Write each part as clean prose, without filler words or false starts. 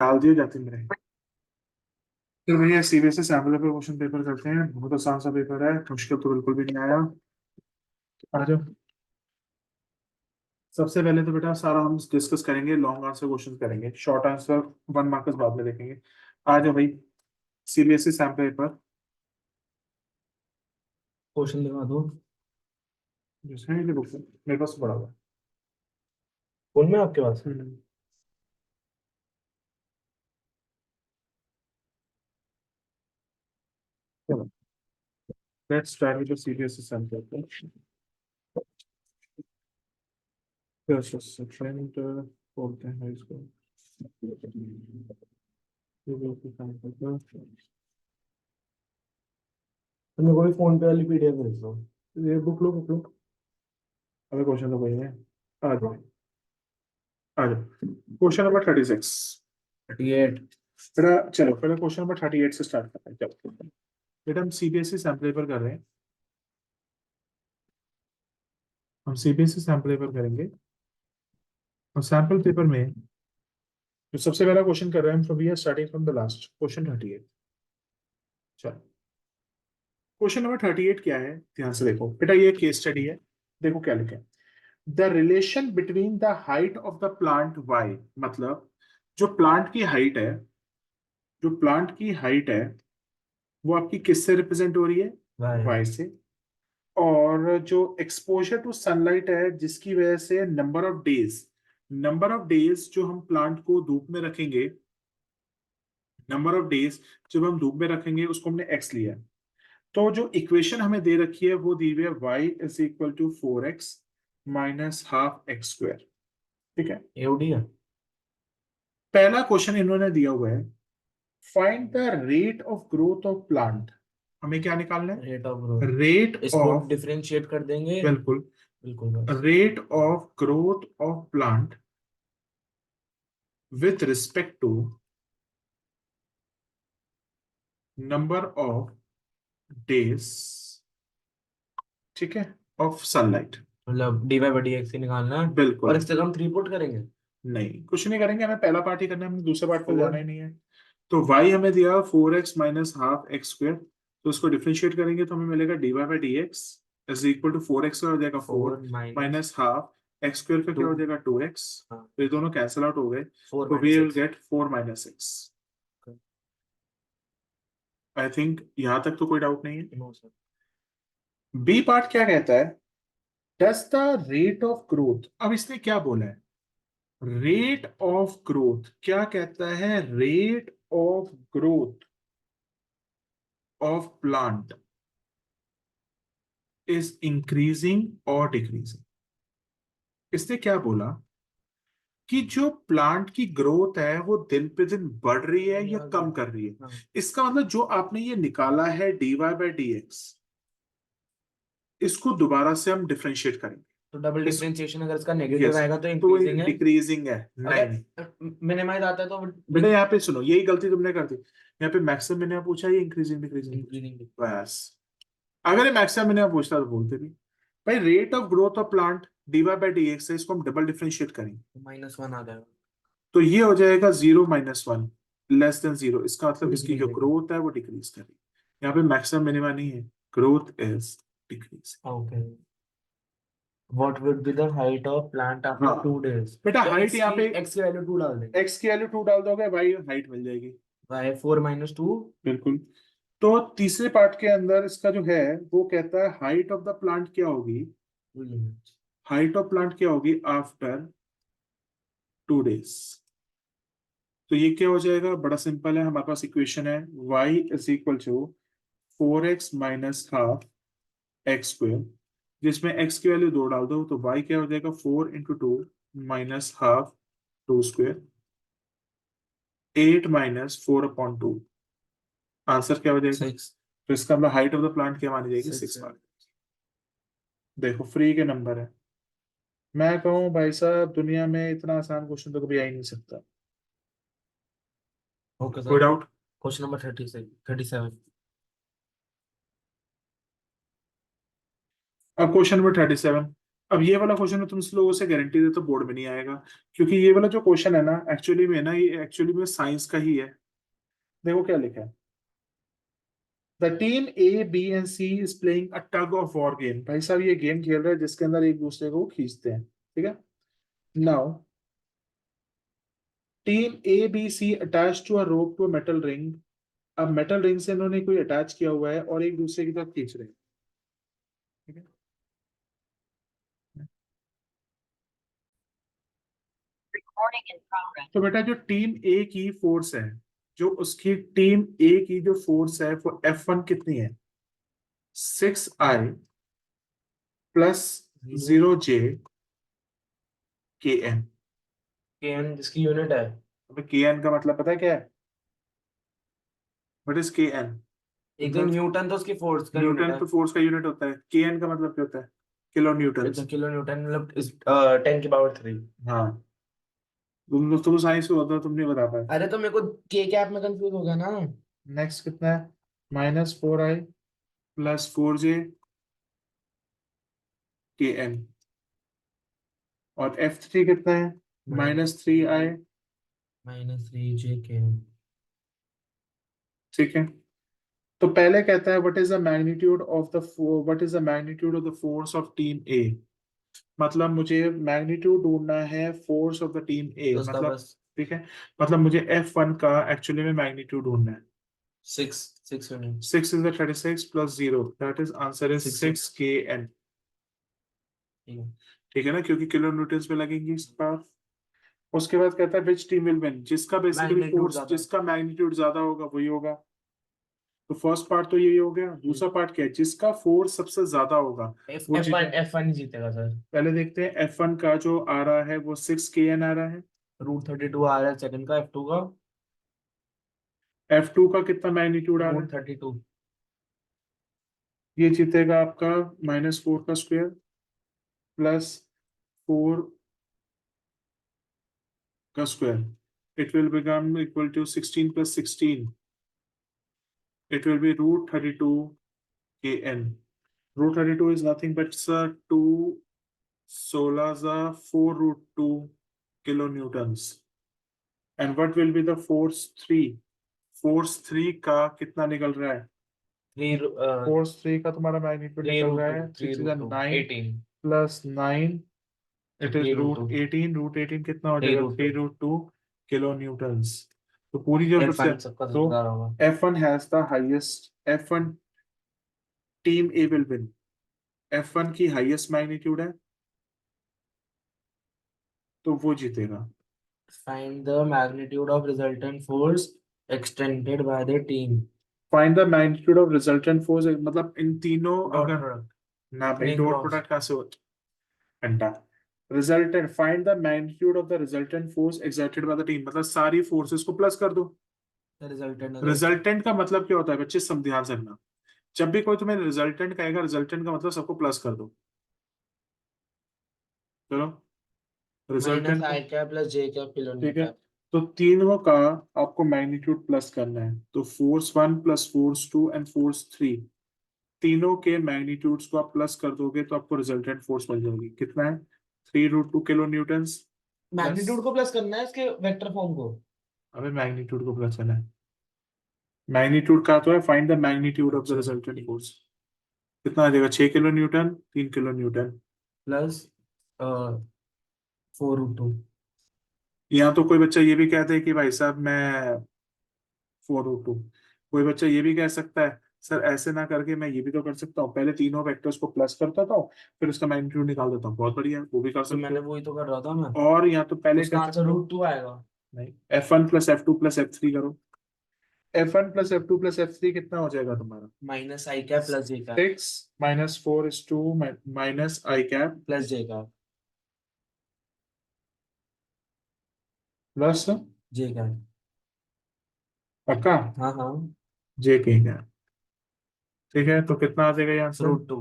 डाल दिए जाते मेरे। फिर भैया CBSE sample paper question paper करते हैं। बहुत आसान सा पेपर है, मुश्किल तो बिल्कुल भी नहीं आया। आ जाओ। सबसे पहले तो बेटा सारा हम डिस्कस करेंगे, लॉन्ग आंसर क्वेश्चन करेंगे, शॉर्ट आंसर 1 मार्क्स बाद में देखेंगे। आ जाओ भाई, सीबीएसई सैम्पल पेपर क्वेश्चन दिखा दो। जिसमें ये बुक मेरे पास पड़ा हुआ फोन में आपके पास? है। चलो, let's start with the CBSE sample paper. Yes yes, friend बोलते हैं इसको। सीबीएसई सैम्पल पेपर, तुमने कोई फोन पे वाली पीडीएफ भेज दो। ये बुक लो, बुक लो। अबे क्वेश्चन तो वही है। आ जाओ, आ जाओ। Question number 36। 38। बेटा चलो, पहले क्वेश्चन नंबर 38 से स्टार्ट करते हैं। चलो बेटा, हम सीबीएसई सैम्पल पेपर कर रहे हैं। हम सीबीएसई सैम्पल पेपर करेंगे, और सैम्पल पेपर में जो सबसे पहला क्वेश्चन कर रहे हैं हम, we are starting from the last question 38। चलो, क्वेश्चन नंबर 38 क्या है, ध्यान से देखो बेटा, ये केस स्टडी है। देखो क्या लिखा है। The relation between the height of the plant Y, मतलब जो प्लांट की हाइट है, जो प्लांट की हाइट है वो आपकी किससे रिप्रेजेंट हो रही है, वाह। वाई से। और जो एक्सपोजर टू सनलाइट है, जिसकी वजह से नंबर ऑफ डेज जो हम प्लांट को धूप में रखेंगे, नंबर ऑफ डेज जब हम धूप में रखेंगे उसको हमने एक्स लिया है। तो जो इक्वेशन हमें दे रखी है वो दी हुई है Y is equal to 4x minus half X square. ठीक है। एओडी है। पहला क्वेश्चन इन्होंने दिया हुआ है, find the rate of growth of plant. हमें क्या निकालना रेट ऑफ है, ग्रोथ। रेट इसको ऑफ, डिफरेंशिएट कर देंगे। बिल्कुल, बिल्कुल बस। Rate of growth of plant with respect to number of days, ठीक है, ऑफ सनलाइट। मतलब D Y by D X ही निकालना है। और बिल्कुल। इससे हम थ्री पुट करेंगे। नहीं, कुछ नहीं करेंगे, हमें पहला पार्ट ही करना है, हमें दूसरे पार्ट पे फोर। जाना ही नहीं है। तो y हमें दिया 4x minus half X square, तो उसको डिफरेंशिएट करेंगे तो हमें मिलेगा D Y by D X is equal to 4x का हो जाएगा 4 four minus minus half X square का क्या टू। हो जाएगा 2x। हाँ। तो ये दोनों कैंसिल आउट हो गए, फोर तो we minus will X. Get 4 minus X. I think यहाँ तक तो कोई डाउट नहीं है। No sir. बी पार्ट क्या कहता है, does the rate of growth, अब इसने क्या बोला है, रेट ऑफ ग्रोथ क्या कहता है, rate of growth of plant is increasing और डिक्रीजिंग। इसने क्या बोला कि जो प्लांट की ग्रोथ है वो दिन पे दिन बढ़ रही है या आ कम गया। कर रही है। हाँ। इसका मतलब जो आपने ये निकाला है D Y by D X, इसको दोबारा से हम डिफरेंशिएट करेंगे। तो डबल इस, डिफरेंशिएशन अगर इसका नेगेटिव यस, आएगा तो तो इंक्रीजिंग है। डिक्रीजिंग है, नहीं नहीं। अगर मिनिमाइज आता है तो बेटा यहाँ पे सुनो, यही गलती तुमने कर दी। यहाँ पे मैक्सिमम मैंने पूछा, ये इंक्रीजिंग डिक्रीजिंग पूछा। इंक्रीजिंग। बस, अगर ये मैक्सिमम मैंने पूछता तो बोलते भी। भाई rate of growth of plant D Y by D X है, इसको हम डबल डिफरेंशिएट करेंगे -1 आ जाएगा। तो ये हो जाएगा 0 - 1 लेस देन 0। इसका तो मतलब इसकी जो डिक्रीजिंग। ग्रोथ है वो डिक्रीज कर रही है। यहाँ पे मैक्सिमम मिनिमा नहीं है, growth is decrease. Okay. What would be the height of plant after हाँ 2 days? बेटा, तो हाइट यहाँ पे एक्स की वैल्यू 2 डाल देंगे। एक्स की वैल्यू 2 डाल दोगे, वाई हाइट मिल जाएगी। वाई 4 - 2। बिल्कुल। तो तीसरे पार्ट के अंदर इसका जो है वो कहता है हाइट ऑफ द प्लांट क्या होगी, हाइट ऑफ प्लांट क्या होगी आफ्टर 2 days। तो ये क्या हो जाएगा, बड़ा सिंपल है, हमारे पास इक्वेशन है y is equal to 4x minus half X square, जिसमें x की वैल्यू 2 डाल दो तो y क्या हो जाएगा 4 × 2 माइनस हाफ 2 स्क्वेयर, 8 - 4/2। आंसर क्या हो जाएगा, 6। तो इसका मतलब हाइट ऑफ द प्लांट क्या मानी जाएगी, 6 6। मानी। देखो फ्री के नंबर है। मैं कहूँ भाई साहब, दुनिया में इतना आसान क्वेश्चन तो कभी आ ही नहीं सकता। ओके कोई सर। डाउट। Question number 37। अब क्वेश्चन नंबर 37। अब ये वाला क्वेश्चन में तुम लोगों से गारंटी दे तो बोर्ड में नहीं आएगा, क्योंकि ये वाला जो क्वेश्चन है ना एक्चुअली में ना, ये एक्चुअली में साइंस का ही है। देखो क्या लिखा है, the team A B and C is playing a tug of war game. भाई साहब ये गेम खेल रहे हैं जिसके अंदर एक दूसरे को खींचते हैं, ठीक है। Now team A B C attach to a rope to a metal ring. अब मेटल रिंग से इन्होंने कोई अटैच किया हुआ है और एक दूसरे की तरफ खींच रहे हैं, ठीक है। तो बेटा जो टीम ए की फोर्स है, जो उसकी टीम ए की जो फोर्स है वो F1 कितनी है, 6I plus 0J KN। KN जिसकी यूनिट है, अबे KN का मतलब पता है क्या है, व्हाट इज KN? एक तो न्यूटन तो उसकी फोर्स का यूनिट न्यूटन है। तो फोर्स का यूनिट होता है, KN का मतलब क्या होता है, किलो न्यूटन। तो किलो न्यूटन मतलब 10 की पावर 3। हाँ, तुम साइंस में होता, तुम नहीं बता पाए। अरे तो मेरे को के कैप में कंफ्यूज हो गया ना। नेक्स्ट कितना है, -4I प्लस 4J KN। और F3 कितना है, -3I। -3 JK। ठीक है, तो पहले कहता है what is the magnitude of the what is the magnitude of the force of team A. मतलब मुझे मैग्नीट्यूड ढूंढना है force of the team A, तो उसका मतलब बस ठीक है, मतलब मुझे F1 का एक्चुअली में मैग्नीट्यूड ढूंढना है। 6 unit. 6 is the 36 plus 0, that is answer is 6 KN। ठीक है ना, क्योंकि किलो न्यूटन पे लगेंगी इस बार। उसके बाद कहता है विच टीम विल विन, जिसका बेसिकली मैग्नीट्यूड फोर्स, ज्यादा। जिसका मैग्नीट्यूड ज्यादा होगा वही होगा। तो फर्स्ट पार्ट तो यही हो गया, दूसरा पार्ट क्या है, जिसका फोर्स सबसे ज्यादा होगा वो जीते। F1 ही जीतेगा सर। पहले देखते हैं F1 का जो आ रहा है वो 6 KN आ रहा है। √32 आ रहा है सेकंड का, F2 का F2 का कितना मैग्नीट्यूड आ रहा है, √32। ये जीतेगा आपका -4 का स्क्वायर प्लस 4 का square. It will become equal to 16 plus 16, it will be √32 KN। √32 is nothing but sir 2 16 4√2 kilonewtons। And what will be the force 3? Force 3 का कितना निकल रहा है, 3 फोर्स 3 का तुम्हारा मैग्नीट्यूड निकल रहा है 6 is 9 18। Plus 9, it is 3 root √2। 18 √18 कितना हो 3 जाएगा, √2। 3√2 किलो न्यूटन्स। तो पूरी जो सबसे, F1 सबका तो सबसे ज्यादा होगा। F1 has the highest, F1 team A will win. F1 की हाईएस्ट मैग्नीट्यूड है तो वो जीतेगा। Find the magnitude of resultant force extended by the team। Find the magnitude of resultant force, मतलब इन तीनों डॉट अगर, प्रोडक्ट। ना भाई नहीं डॉट क्रॉस। प्रोडक्ट कहाँ से हो, घंटा। Resultant, find the magnitude of the resultant force exerted by the team, मतलब सारी फोर्सेस को प्लस कर दो। The resultant रिजल्टेंट का मतलब क्या होता है बच्चे, सब ध्यान से रखना, जब भी कोई तुम्हें रिजल्टेंट कहेगा, रिजल्टेंट का मतलब सबको प्लस कर दो। चलो, रिजल्टेंट का, -I cap plus J cap kilo ठीक है, न्यूटन। तो तीनों का आपको मैग्नीट्यूड प्लस करना है। तो force 1 plus force 2 and force 3, तीनों के मैग्नीट्यूड्स को आप प्लस कर दोगे तो आपको रिजल्टेंट फोर्स मिल जाएगी। कितना है, 3√2 किलो न्यूटन्स प्लस, मैग्नीट्यूड को प्लस करना है इसके वेक्टर फॉर्म को। अबे मैग्नीट्यूड को प्लस करना है, मैग्नीट्यूड का तो है find the magnitude of the अच्छा रिजल्टेंट फोर्स। कितना आ जाएगा, 6 kilo Newton, 3 kilo Newton. Plus 4√2। यहाँ तो कोई बच्चा ये भी कहता है कि भाई साहब मैं 4√2, कोई बच्चा ये भी कह सकता है सर ऐसे ना करके मैं ये भी तो कर सकता हूँ, पहले तीनों वेक्टर्स को प्लस करता था फिर उसका मैग्नीट्यूड निकाल देता हूँ, बहुत बढ़िया, वो भी कर तो सकते मैंने हो। वही तो कर रहा था मैं। और यहाँ तो तो पहले उसका कह आंसर सकते हो, √2 आएगा। नहीं, F1 plus F2 plus F3 करो, F1 plus F2 plus F3 कितना हो जाएगा तुम्हारा, -I cap plus J cap 6 -4 minus I cap plus J cap plus, J cap. पक्का, हाँ हाँ। जे के कैप। ठीक है, तो कितना आ जाएगा ये आंसर, √2।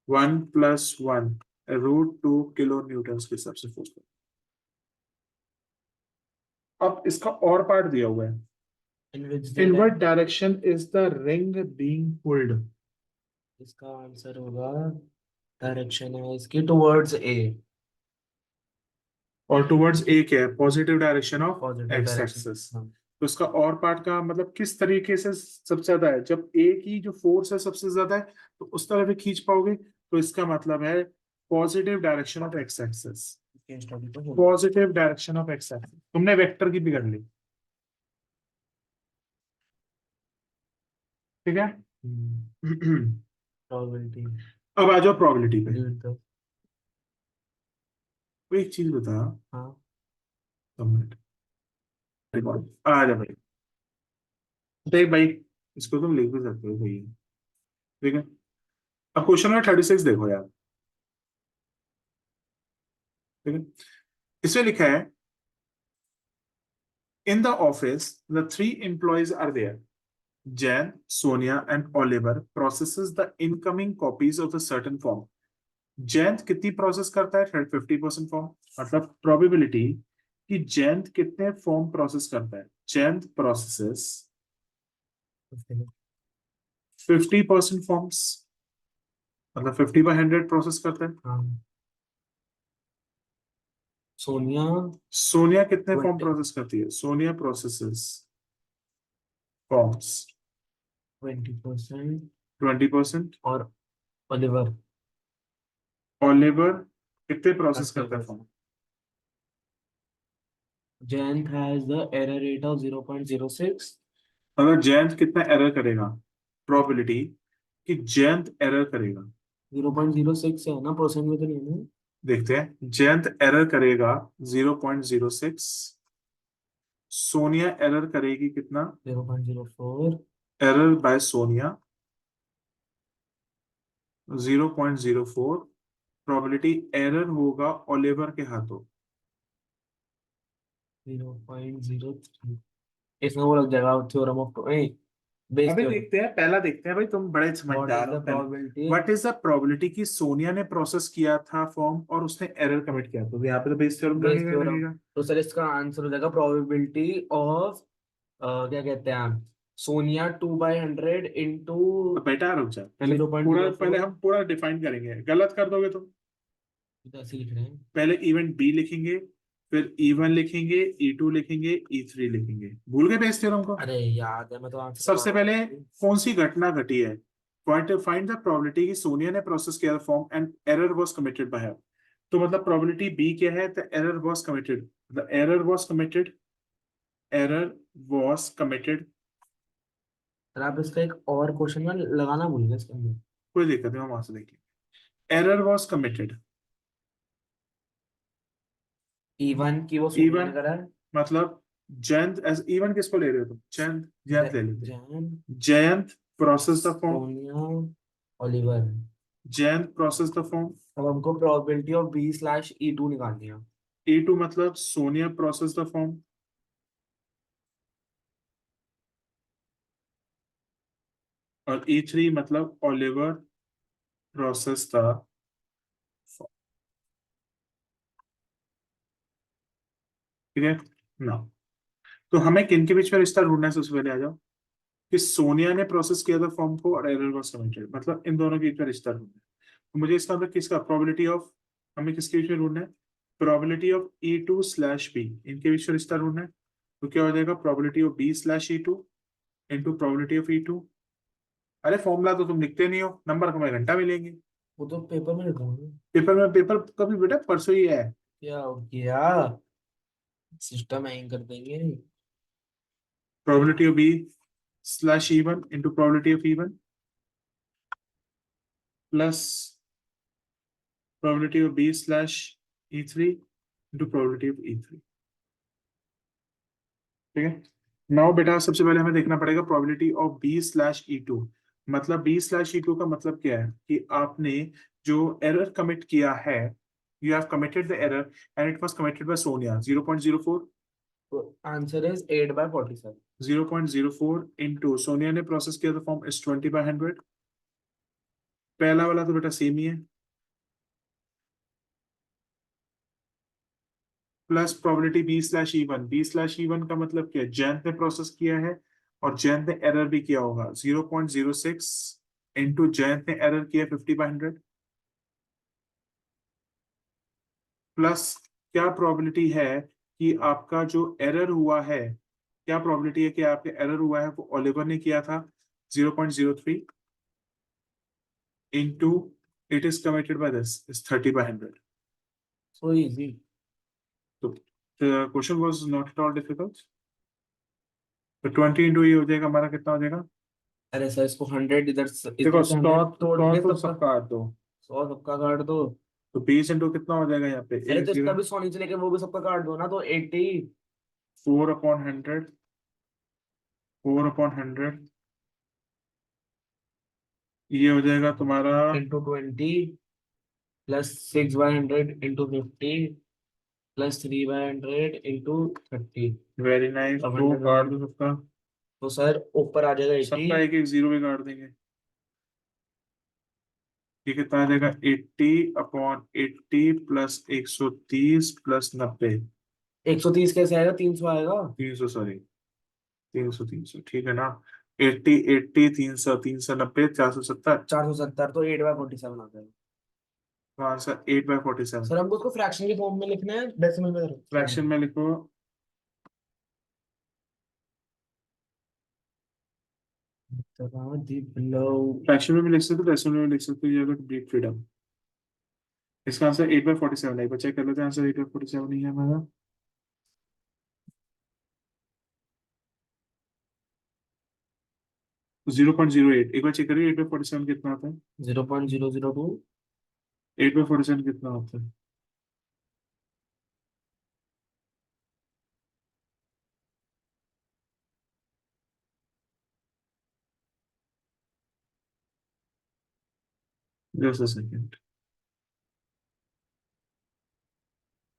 1 + 1 √2 किलो न्यूटन के हिसाब से फोर्स। अब इसका और पार्ट दिया हुआ है, in which in the what direction is the ring being pulled. इसका आंसर होगा डायरेक्शन है इसकी टुवर्ड्स ए, और टुवर्ड्स ए क्या है, positive direction of positive X direction. Axis. हाँ, तो इसका और पार्ट का मतलब किस तरीके से सबसे ज्यादा है, जब ए की जो फोर्स है सबसे ज्यादा है तो उस तरफ भी खींच पाओगे, तो इसका मतलब है positive direction of x axis. Case study तो हो गया। Positive direction of x axis, तुमने वेक्टर की भी कर ली, ठीक है। प्रोबेबिलिटी अब आ जाओ प्रोबेबिलिटी पे। Lead the. तो एक चीज बता, हाँ, सबमिट आ जा भाई, देख भाई, इसको तुम लिख भी सकते हो भाई, ठीक है। अब क्वेश्चन नंबर 36 देखो यार, ठीक है। इसमें लिखा है, in the office the three employees are there, Jan, Sonia, and Oliver processes the incoming copies of a certain form. Jaint कितनी प्रोसेस करता है, 50% फॉर्म, मतलब प्रोबेबिलिटी कि जैंत कितने फॉर्म प्रोसेस करता है। जैंत प्रोसेसेस 50% फॉर्म्स, मतलब 50/100 प्रोसेस करता है। हाँ। सोनिया सोनिया कितने फॉर्म 20 प्रोसेस करती है, सोनिया प्रोसेसेस फॉर्म्स 20%। 20%। और ओलिवर ओलिवर कितने प्रोसेस करता है 30%। Form. Jayant has the error rate of 0.06। अगर जयंत कितना एरर करेगा, प्रोबेबिलिटी कि जयंत एरर करेगा, 0.06 है ना, परसेंट में तो नहीं है ना। देखते हैं। जयंत एरर करेगा 0.06, सोनिया एरर करेगी कितना, 0.04। Error bye Sonia 0.04, probability error होगा ओलिवर के हाथों। 0.03। इसमें वो लग जाएगा थ्योरम ऑफ बेस अबे थ्योरम। देखते हैं, पहला देखते हैं भाई, तुम बड़े व्हाट इज समझदार हो। द पहले probability. What is the probability कि सोनिया ने प्रोसेस किया था फॉर्म और उसने एरर कमिट किया, तो यहाँ पे तो बेस थ्योरम बेस लगेगा थ्योरम। लगेगा। तो सर इसका आंसर हो जाएगा प्रोबेबिलिटी ऑफ, क्या कहते हैं, सोनिया 2/100 इंटू अब बेटा रुक जा, पहले जीरो पॉइंट पूरा, जीरो पहले फोर हम पूरा डिफाइन करेंगे, गलत कर दोगे तो। ऐसे लिख रहे हैं। पहले इवेंट बी लिखेंगे, फिर E1 लिखेंगे, E2 लिखेंगे, E3 लिखेंगे, भूल गए बेस थ्योरम को। अरे याद है, मैं तो आंसर बता सबसे रहा पहले हूँ। कौन सी घटना घटी है, फाइंड द प्रोबेबिलिटी कि सोनिया ने प्रोसेस किया form and error was committed bye हर। तो मतलब प्रोबेबिलिटी बी क्या है, the error was committed, the error was committed, error was committed. Sir आप इसका एक और क्वेश्चन में लगाना भूल गए इसके अंदर। कोई दिक्कत नहीं, हम वहां से देखेंगे। एरर वाज कमिटेड, इवन की वो सोनिया ने इवन करा है। मतलब जयंत, एज इवन किसको ले रहे हो तुम, जयंत, जयंत ले लेते हैं। Jain, Jayant process the form, Sonia, Oliver. Jayant process the form. अब हमको प्रोबेबिलिटी ऑफ B/E2 निकालनी है। E2 मतलब सोनिया प्रोसेस द फॉर्म, और E3 मतलब ओलिवर प्रोसेस द फॉर्म, ठीक है ना। तो हमें किन के बीच में रिश्ता ढूंढना है, सबसे पहले आ जाओ, कि सोनिया ने प्रोसेस किया था फॉर्म को और एरर वाज कमिटेड, मतलब इन दोनों के बीच में रिश्ता ढूंढना है। तो मुझे इसका मतलब किसका प्रोबेबिलिटी ऑफ, हमें किसके बीच में ढूंढना है, प्रोबेबिलिटी ऑफ E2/B, इनके बीच में रिश्ता ढूंढना है। तो क्या हो जाएगा, probability of B/E2 into probability of E2। अरे फॉर्मूला तो तुम लिखते नहीं हो, नंबर हमें घंटा मिलेंगे। वो तो पेपर में लिखूंगा। पेपर में, पेपर कभी बेटा परसों ही है। क्या हो गया, सिस्टम हैंग कर देंगे। Probability of B/E1 into probability of E1 plus probability of B/E3 into probability of E3, ठीक है। नाउ बेटा सबसे पहले हमें देखना पड़ेगा प्रोबेबिलिटी ऑफ B/E2, मतलब B/E2 का मतलब क्या है कि आपने जो एरर कमिट किया है, you have committed the error and it was committed bye Sonia 0.04, तो आंसर इज 8/47। 0.04 इंटू सोनिया ने प्रोसेस किया था फॉर्म इज 20/100। पहला वाला तो बेटा सेम ही है, प्लस प्रोबेबिलिटी B/E1 का मतलब क्या है, जयंत ने प्रोसेस किया है और जयंत ने एरर भी किया होगा, 0.06 इंटू जयंत ने एरर किया 50/100, प्लस क्या प्रोबेबिलिटी है कि आपका जो एरर हुआ है, क्या प्रोबेबिलिटी है कि आपका एरर हुआ है वो ओलिवर ने किया था 0.03 into it is committed by this is 30/100. So easy. So the question was not at all difficult. तो 20 into ये हो जाएगा हमारा, कितना हो जाएगा? अरे सर इसको 100 इधर देखो इधर से 100 100 तोड़ के तो सबका सबका काट दो, 100 सबका काट दो। तो 20 into कितना हो जाएगा यहाँ पे? अरे एक तो इसका जीरो भी 100 नीचे लेके वो भी सबका काट दो ना, तो 80 4/100, 4/100 ये हो जाएगा तुम्हारा into 20 plus 6/100 into 50 plus 3/100 into 30। Very nice. अब दो 100 काट दो सबका, तो सर ऊपर आ जाएगा 80। सबका एक एक जीरो भी काट देंगे। ये कितना आ जाएगा? 80/80 प्लस 130 प्लस 90, 130 कैसे आएगा, 300 आएगा। 300 सॉरी, 300 ठीक है ना? 80 80 300 470। 470 तो 8/47 आ जाएगा। तो आंसर 8/47। सर हमको उसको फ्रैक्शन के फॉर्म में लिखना है, डेसिमल में रखना है। फ्रैक्शन में लिखो, फ्रैक्शन में भी लिख सकते हो, डेसिमल में भी लिख सकते हो, ये अगर ब्रीफ फ्रीडम। इसका आंसर 8/47 है। एक बार चेक कर लेते हैं, आंसर 8/47 नहीं है हमारा। 0.08, एक बार चेक करिए 8/47 कितना आता है? 0.002। 8/47 कितना होता है? Just a second,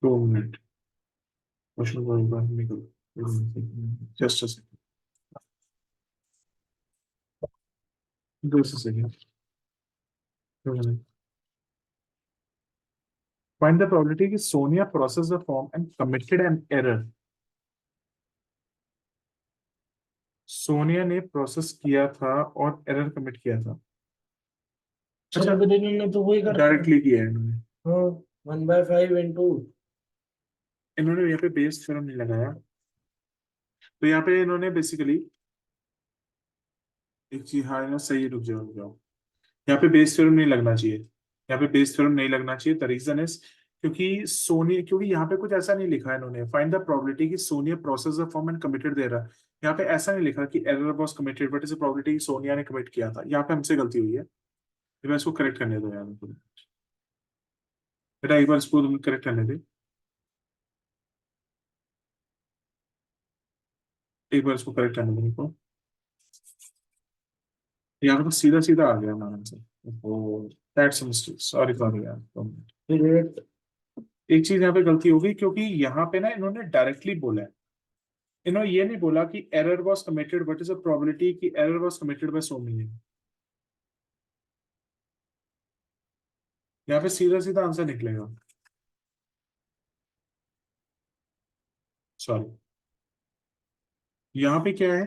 2 minute, question को एक बार निकल, just a second, just a second. Find the probability कि Sonia process the form and committed an error. Sonia ने प्रोसेस किया था और एरर कमिट किया था। सर अच्छा, अभी तो इन्होंने तो वही कर दिया। डायरेक्टली किया है इन्होंने। हाँ, 1/5 इंटू। इन्होंने यहाँ पे बेस थ्योरम नहीं लगाया, तो यहाँ पे इन्होंने बेसिकली एक चीज, हाँ ना सही, रुक जाओ रुक जाओ, यहाँ पे बेस थ्योरम नहीं लगना चाहिए, यहाँ पे बेस थ्योरम नहीं लगना चाहिए। द रीजन इज क्योंकि यहाँ पे कुछ ऐसा नहीं लिखा है इन्होंने, फाइंड द प्रोबेबिलिटी कि Sonia process the form and committed दे रहा है। यहाँ पे ऐसा नहीं लिखा कि error was committed, but is probability Sonia ने कमिट किया था। यहाँ पे हमसे गलती हुई है, तो मैं इसको करेक्ट करने दो यार मेरे को। बेटा एक बार इसको तुम करेक्ट करने दे, एक बार इसको करेक्ट करने दो मेरे को। यहाँ पे तो सीधा सीधा आ गया हमारा answer. O that's a mistake, sorry sorry यार। फिर एक चीज यहाँ पे गलती होगी, क्योंकि यहाँ पे ना इन्होंने डायरेक्टली बोला है, इन्होंने ये नहीं बोला कि error was committed, what is a probability कि error was committed by so many. यहाँ पे सीधा सीधा आंसर निकलेगा, सॉरी। यहाँ पे क्या है?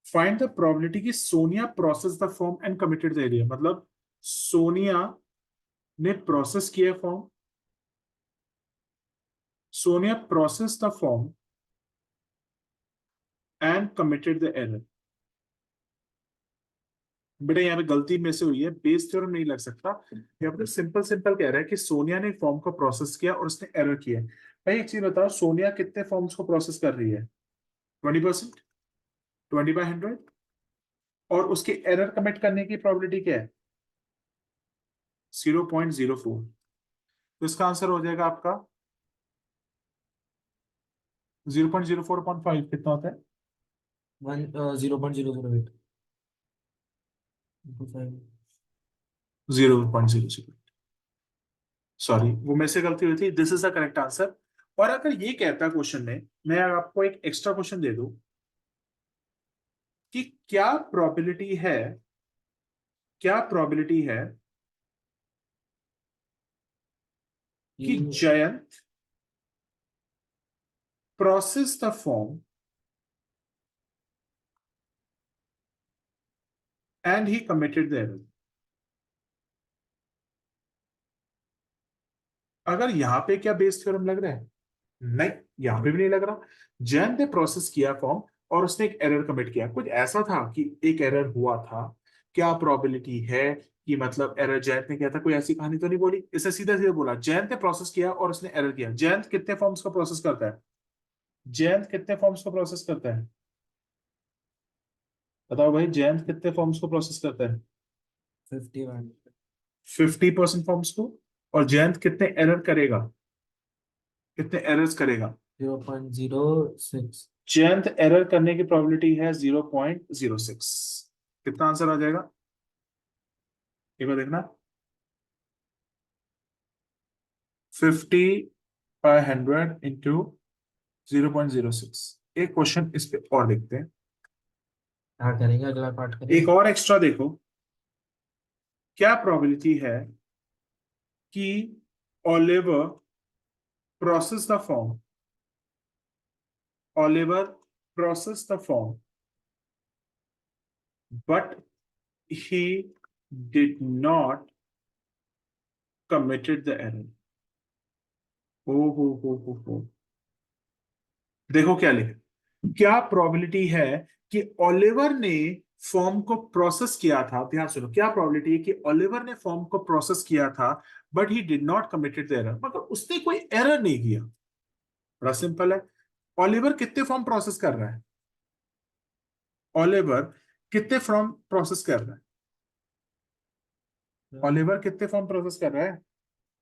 फाइंड द प्रोबेबिलिटी कि Sonia process the form and committed the area, मतलब सोनिया ने प्रोसेस किया form, Sonia process the form and committed the error. बेटा यहाँ पे गलती में से हुई है, बेस थ्योरम नहीं लग सकता। यहाँ पे सिंपल सिंपल कह रहा है कि सोनिया ने फॉर्म को प्रोसेस किया और उसने एरर किया है। भाई एक चीज बताओ, सोनिया कितने फॉर्म्स को प्रोसेस कर रही है? 20%, 20/100, और उसके एरर कमिट करने की प्रोबेबिलिटी क्या है? 0.04। तो इसका आंसर हो जाएगा आपका 0.04/5 कितना होता है? 0.008 इंटू 5। 0.00, सॉरी वो मेरे से गलती हुई थी। This is the correct answer. और अगर ये कहता क्वेश्चन में, मैं आपको एक एक्स्ट्रा क्वेश्चन दे दूं कि क्या प्रोबेबिलिटी है कि Jayant process the form and he committed the error. अगर यहाँ पे क्या बेस थ्योरम लग रहा है? नहीं, यहाँ पे भी नहीं लग रहा। जैन ने प्रोसेस किया फॉर्म और उसने एक एरर कमिट किया, कुछ ऐसा था कि एक एरर हुआ था, क्या प्रोबेबिलिटी है कि मतलब एरर जैन ने किया था, कोई ऐसी कहानी तो नहीं बोली, इसे सीधा सीधा बोला जैन ने प्रोसेस किया और उसने एरर किया। जैन कितने फॉर्म्स का प्रोसेस करता है? जैन कितने फॉर्म्स को प्रोसेस करता है? बताओ भाई, जैन कितने फॉर्म्स को प्रोसेस करता है? 51 50% फॉर्म्स को। और जैन कितने एरर करेगा? कितने एरर्स करेगा? 0.06 जैन एरर करने की प्रोबेबिलिटी है 0.06। कितना आंसर आ जाएगा एक बार देखना। 50/100 इंटू 0.06। एक क्वेश्चन इस पे और देखते हैं, क्या करेंगे, अगला पार्ट एक करें। और एक्स्ट्रा देखो। क्या प्रोबेबिलिटी है कि Oliver process the form, Oliver process the form but he did not committed the error? हो देखो क्या लिखे, क्या प्रोबेबिलिटी है कि ओलिवर ने फॉर्म को प्रोसेस किया था। ध्यान सुनो, क्या प्रोबेबिलिटी है कि ओलिवर ने फॉर्म को प्रोसेस किया था but he did not committed the error, मतलब उसने कोई एरर नहीं किया। बड़ा सिंपल है। ओलिवर कितने फॉर्म प्रोसेस कर रहा है? ओलिवर कितने फॉर्म प्रोसेस कर रहा है? ओलिवर कितने फॉर्म प्रोसेस कर रहा है?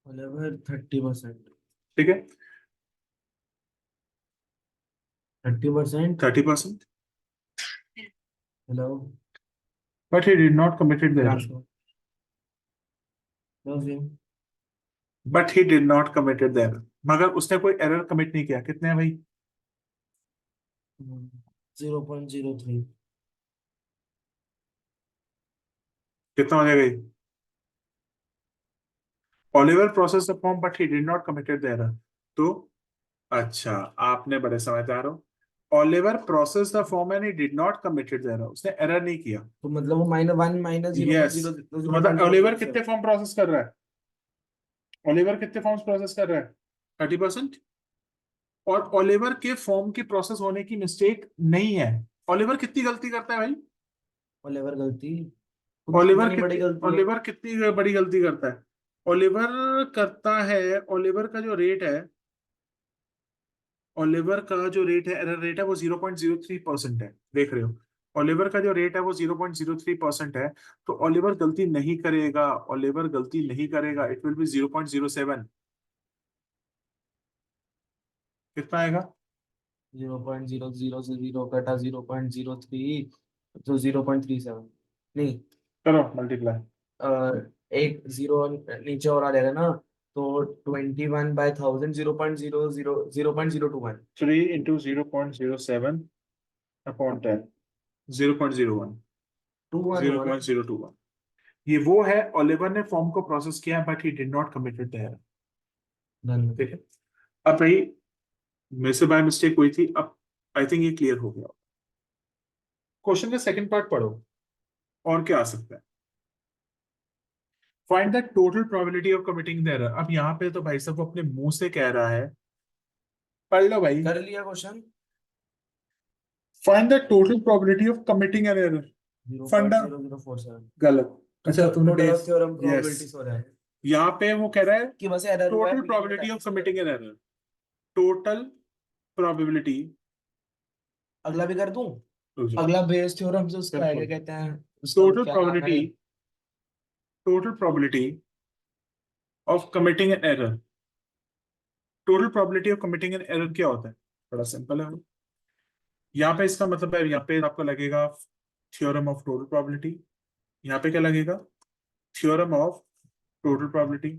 ओलिवर 30%। ठीक है, 30%। 30%। Hello. But he did not committed the error. Last one. But he did not committed the error, मगर उसने कोई एरर कमिट नहीं किया। कितने हैं भाई? 0.03। कितना हो जाएगा ये? Oliver process the form but he did not committed the error. तो अच्छा, आपने बड़े समझदार हो। Oliver process the form and he did not committed the error, उसने एरर नहीं किया। तो मतलब वो -1 जीरो पॉइंट यस, जीरो तो जीरो मतलब पॉइंट जीरो ओलिवर जीरो कितने सेवन फॉर्म प्रोसेस कर रहा है? ओलिवर कितने फॉर्म्स प्रोसेस कर रहा है? 30%। और ओलिवर के फॉर्म की प्रोसेस होने की मिस्टेक नहीं है। ओलिवर कितनी गलती करता है भाई? ओलिवर गलती खुद की ओलिवर इतनी बड़ी कितनी गलती है। ओलिवर कितनी बड़ी गलती करता है? ओलिवर करता है, ओलिवर का जो रेट है, ओलिवर का जो रेट है, एरर रेट है, वो 0.03% है। देख रहे हो, ओलिवर का जो रेट है वो 0.03% है। तो ओलिवर गलती नहीं करेगा, ओलिवर गलती नहीं करेगा, इट विल बी 0.07। कितना आएगा? 0.000 कटा 0.03 तो 0.37। नहीं, करो मल्टीप्लाई। एक जीरो नीचे और आ जाएगा ना, तो 21/1000 0.00 0.021। 3 × 0.07 अपॉन 10, 0.01, 21 जीरो हुआ ना। पॉइंट जीरो टू वन ये वो है, ओलिवर ने फॉर्म को प्रोसेस किया but he did not committed the error. Done. ठीक है। अब भाई, मेरे से बाय मिस्टेक हुई थी, अब आई थिंक ये क्लियर हो गया। क्वेश्चन का सेकंड पार्ट पढ़ो, और क्या आ सकता है। Find the total probability of committing the error. अब यहाँ पे तो भाई साहब वो अपने मुंह से कह रहा है, पढ़ लो भाई। कर लिया question. Find the total probability of committing an error. Zero point फंडा जीरो जीरो फोर सेवन गलत। अच्छा, तुमने total of base. Theorem yes, probabilities हो रहा है यहाँ पे वो कह रहा है कि बस एरर हुआ है, टोटल मीनिंग बता प्रोबेबिलिटी ऑफ इसका। Committing an error. Total probability. अगला भी कर दूं। अगला बेस थ्योरम से उसका है, क्या कहते हैं उसका, टोटल क्या नाम प्रोबेबिलिटी, है। Total probability of committing an error. Total probability of committing an error क्या होता है? बड़ा सिंपल है। यहाँ पे इसका मतलब है, यहाँ पे आपको लगेगा थ्योरम ऑफ टोटल प्रोबेबिलिटी। यहाँ पे क्या लगेगा? Theorem of total probability.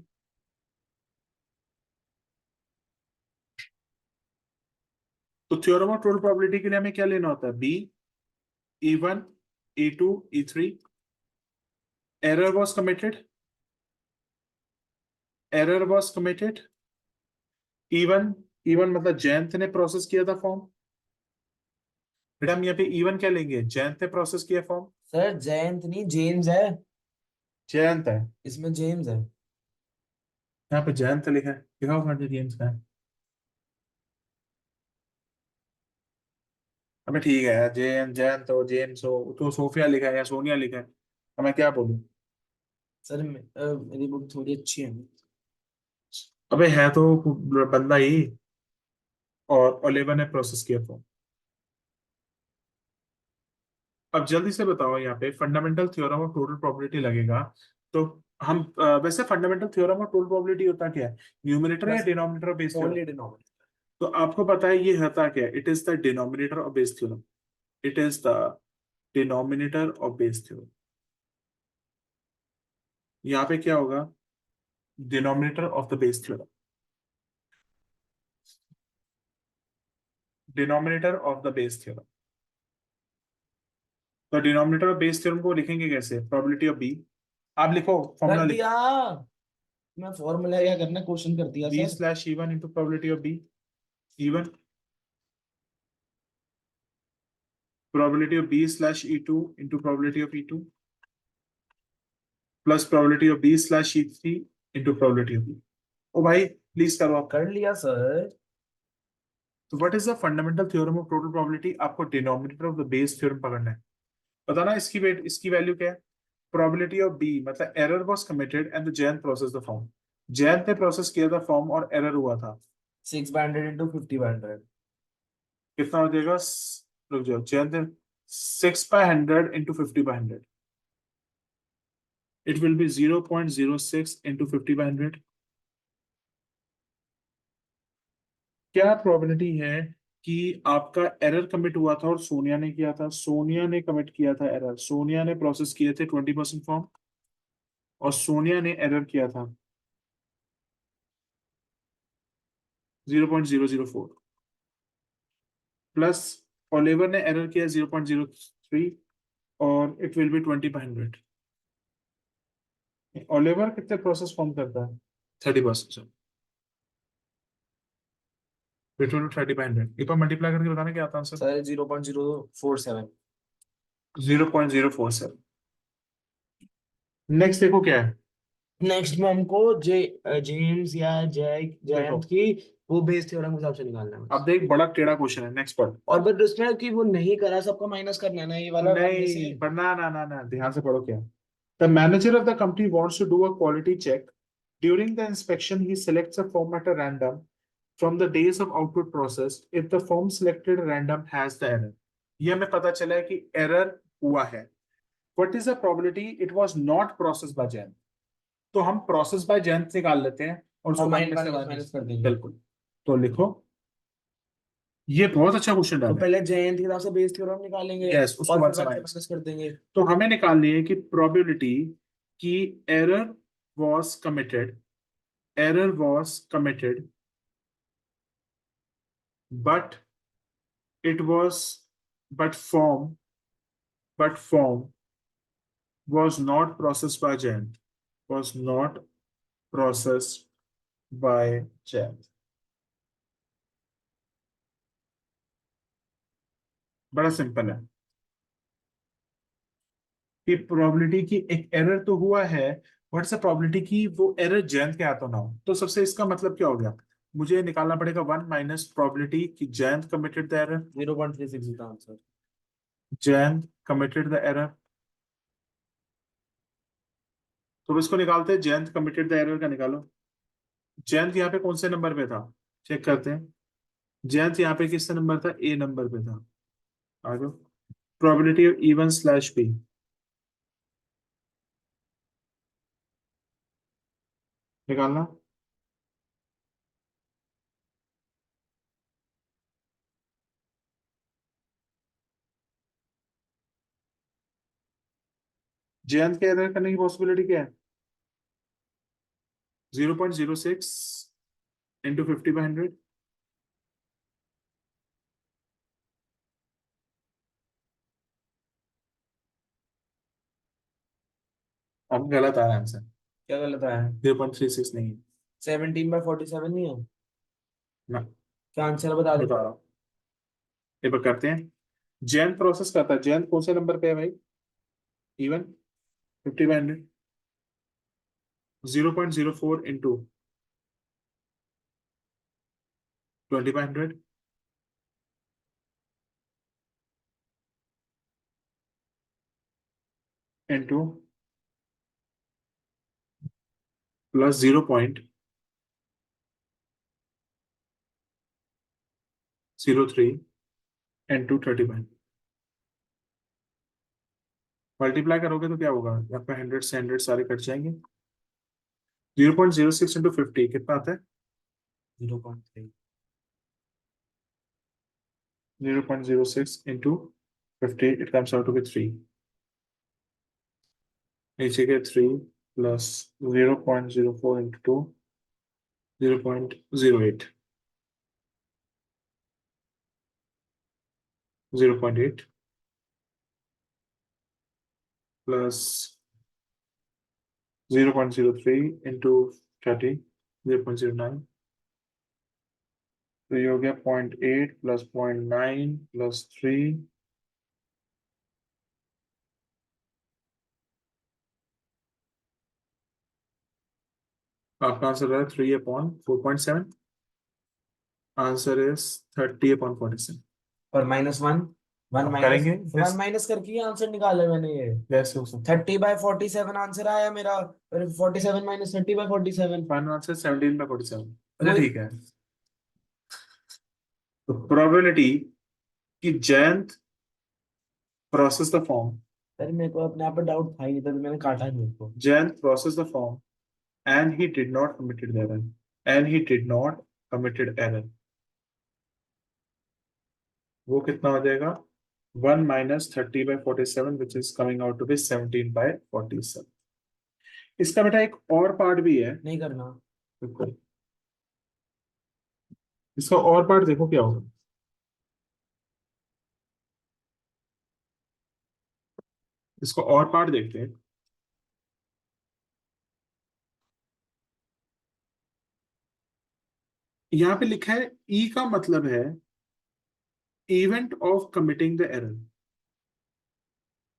तो थ्योरम ऑफ टोटल प्रोबेबिलिटी के लिए हमें क्या लेना होता है? B, E1, E2, E3। Error was committed, error was committed. E1, E1 मतलब जयंत ने प्रोसेस किया था फॉर्म। बेटा हम यहाँ पे E1 क्या लेंगे? जयंत ने प्रोसेस किया फॉर्म। सर जयंत नहीं, जेम्स है। जयंत है, इसमें जेम्स है। यहाँ पे जयंत लिखा है। दिखाओ कहाँ जेम्स का है। अबे ठीक है, जेन जैन तो जेम्स हो तो सोफिया लिखा है या सोनिया लिखा है, अब मैं क्या बोलूं। सर मेरी बुक थोड़ी अच्छी है। अबे है तो बंदा ही, और ओलिवर ने प्रोसेस किया था। अब जल्दी से बताओ, यहाँ पे fundamental theorem of total probability लगेगा, तो हम वैसे fundamental theorem of total probability होता क्या है, न्यूमरेटर या बस denominator based theorem. Only denominator. तो आपको पता है ये होता क्या है, it is the denominator of Bayes theorem, it is the denominator of Bayes theorem. यहाँ पे क्या होगा, denominator of the Bayes theorem, denominator of the Bayes theorem. तो डिनोमिनेटर ऑफ बेस थ्योरम को लिखेंगे कैसे, प्रोबेबिलिटी ऑफ बी, आप लिखो कर फॉर्मूला लिखो, दिया। मैं फॉर्मूला क्या करना, क्वेश्चन कर दिया B sir. Slash E one into probability of B, E one probability of B slash E2 into probability of E2 plus probability of B slash E3 into probability of B। ओ भाई please करो आप। कर लिया sir. तो what is the fundamental theorem of total probability, आपको denominator of the Bayes theorem पकड़ना है। पता ना इसकी वेट, इसकी वैल्यू क्या है, प्रोबेबिलिटी ऑफ बी मतलब error was committed and the Jain process the form, Jain ने प्रोसेस किया था फॉर्म और एरर हुआ था। 6/100 इंटू 50/100। कितना हो जाएगा, रुक जाओ, जैन ने 6/100 into 50/100, it will be 0.06 into 50/100। क्या प्रोबेबिलिटी है कि आपका एरर कमिट हुआ था और सोनिया ने किया था, सोनिया ने कमिट किया था एरर, सोनिया ने प्रोसेस किए थे 20% फॉर्म और सोनिया ने एरर किया था 0.004 प्लस ओलिवर ने एरर किया 0.03 और इट विल बी 20/100। ओलिवर कितने प्रोसेस फॉर्म करता है, 30%, बिटवीन 30/100 एक बार मल्टीप्लाई करके बताना क्या आता है आंसर, सर 0.047। 0.047। नेक्स्ट देखो क्या है, नेक्स्ट में हमको जेम्स या देखो जयंत की वो बेस थ्योरम के हिसाब से निकालना है अब बस। देख बड़ा टेढ़ा क्वेश्चन है, नेक्स्ट पढ़। और बट उसमें कि वो नहीं करा, सबका माइनस करना है ना, ये वाला वन में से। नहीं पढ़ना, ना ना ना, ध्यान से पढ़ो क्या, the manager of the company wants to do a quality check, during the inspection he selects a form at a random from the days of output process if the form selected random has the error। ये हमें पता चला है कि error हुआ है, what is the probability it was not processed by Jayant। तो हम प्रोसेस बाय जयंत निकाल लेते हैं और और उसको माइनस माइनस से माइनस माइनस, माइनस कर देंगे। बिल्कुल। तो लिखो, ये बहुत अच्छा क्वेश्चन तो डाला है। पहले जयंत के हिसाब से बेस थ्योरम निकालेंगे यस, उसको और वन फिर से वन से माइनस। माइनस कर देंगे। तो हमें निकालनी है कि प्रोबेबिलिटी कि error was committed, error was committed but it was, but form, but form was not processed by Jayant, was not processed by Jayant। बड़ा सिंपल है कि प्रोबेबिलिटी की एक एरर तो हुआ है, व्हाट्स द प्रोबेबिलिटी की वो एरर जयंत के हाथों ना हो। तो सबसे इसका मतलब क्या हो गया, मुझे निकालना पड़ेगा 1 माइनस प्रोबेबिलिटी कि जयंत कमिटेड द एरर, 0.36 इसका answer. Jayant committed the error. तो इसको निकालते हैं, जयंत कमिटेड द एरर का निकालो। जयंत यहाँ पे कौन से नंबर पे था, चेक करते हैं। जयंत यहाँ पे किस नंबर था, ए नंबर पे था। आगे probability of E1 slash B निकालना। जयंत के एरर करने की पॉसिबिलिटी क्या है, 0.06 इंटू 50/100। अब गलत आ रहा है आंसर, क्या गलत आया है? 0.36 नहीं है। 17/47 नहीं है? ना, क्या आंसर बता दे। बता रहा हूँ, ये पर करते हैं। जयंत प्रोसेस करता है, जयंत कौन से नंबर पे है भाई, E1 50/100, 0.04 into 20/100 into plus 0.03 into 30/100 multiply करोगे तो क्या होगा, आपका 100 से 100 सारे कट जाएंगे। 0.06 into 50 कितना आता है? 0.3 0.06 into 50 it comes out to be 3 नीचे के 3 plus 0.04 into 2 0.08 0.8 plus 0.03 into 30 0.09 तो ये हो गया 0.8 plus 0.9 plus 3 आपका आंसर है 3/4.7 आंसर इज 30/47 और -1 1 अब माइनस करेंगे 1 माइनस करके आंसर निकाला मैंने ये। कैसे हो सकता 30/47 आंसर आया मेरा, और 47 माइनस 30/47। फाइनल आंसर 17/47 अच्छा वही। ठीक है। तो प्रोबेबिलिटी कि जयंत प्रोसेस द फॉर्म अरे मेरे को अपने आप पर डाउट था ही नहीं, तभी मैंने काटा नहीं उसको। Jayant process the form and he did not committed the error and he did not committed error वो कितना हो जाएगा 1 minus 30/47 which is coming out to be 17/47 इसका बेटा एक और पार्ट भी है नहीं करना। बिल्कुल इसका और पार्ट देखो क्या होगा इसको और पार्ट देखते हैं यहाँ पे लिखा है ई का मतलब है event of committing the error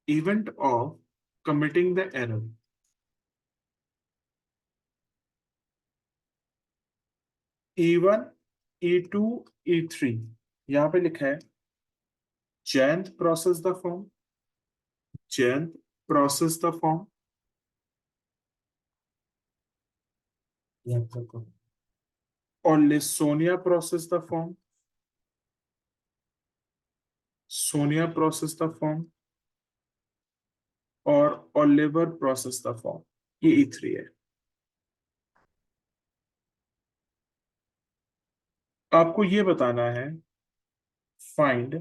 event of committing the error E1 E2 E3 यहाँ पे लिखा है Jayant process the form Jayant process the form और Sonia process the form Sonia process the form और ओलिवर प्रोसेस द फॉर्म ये E3 है। आपको ये बताना है find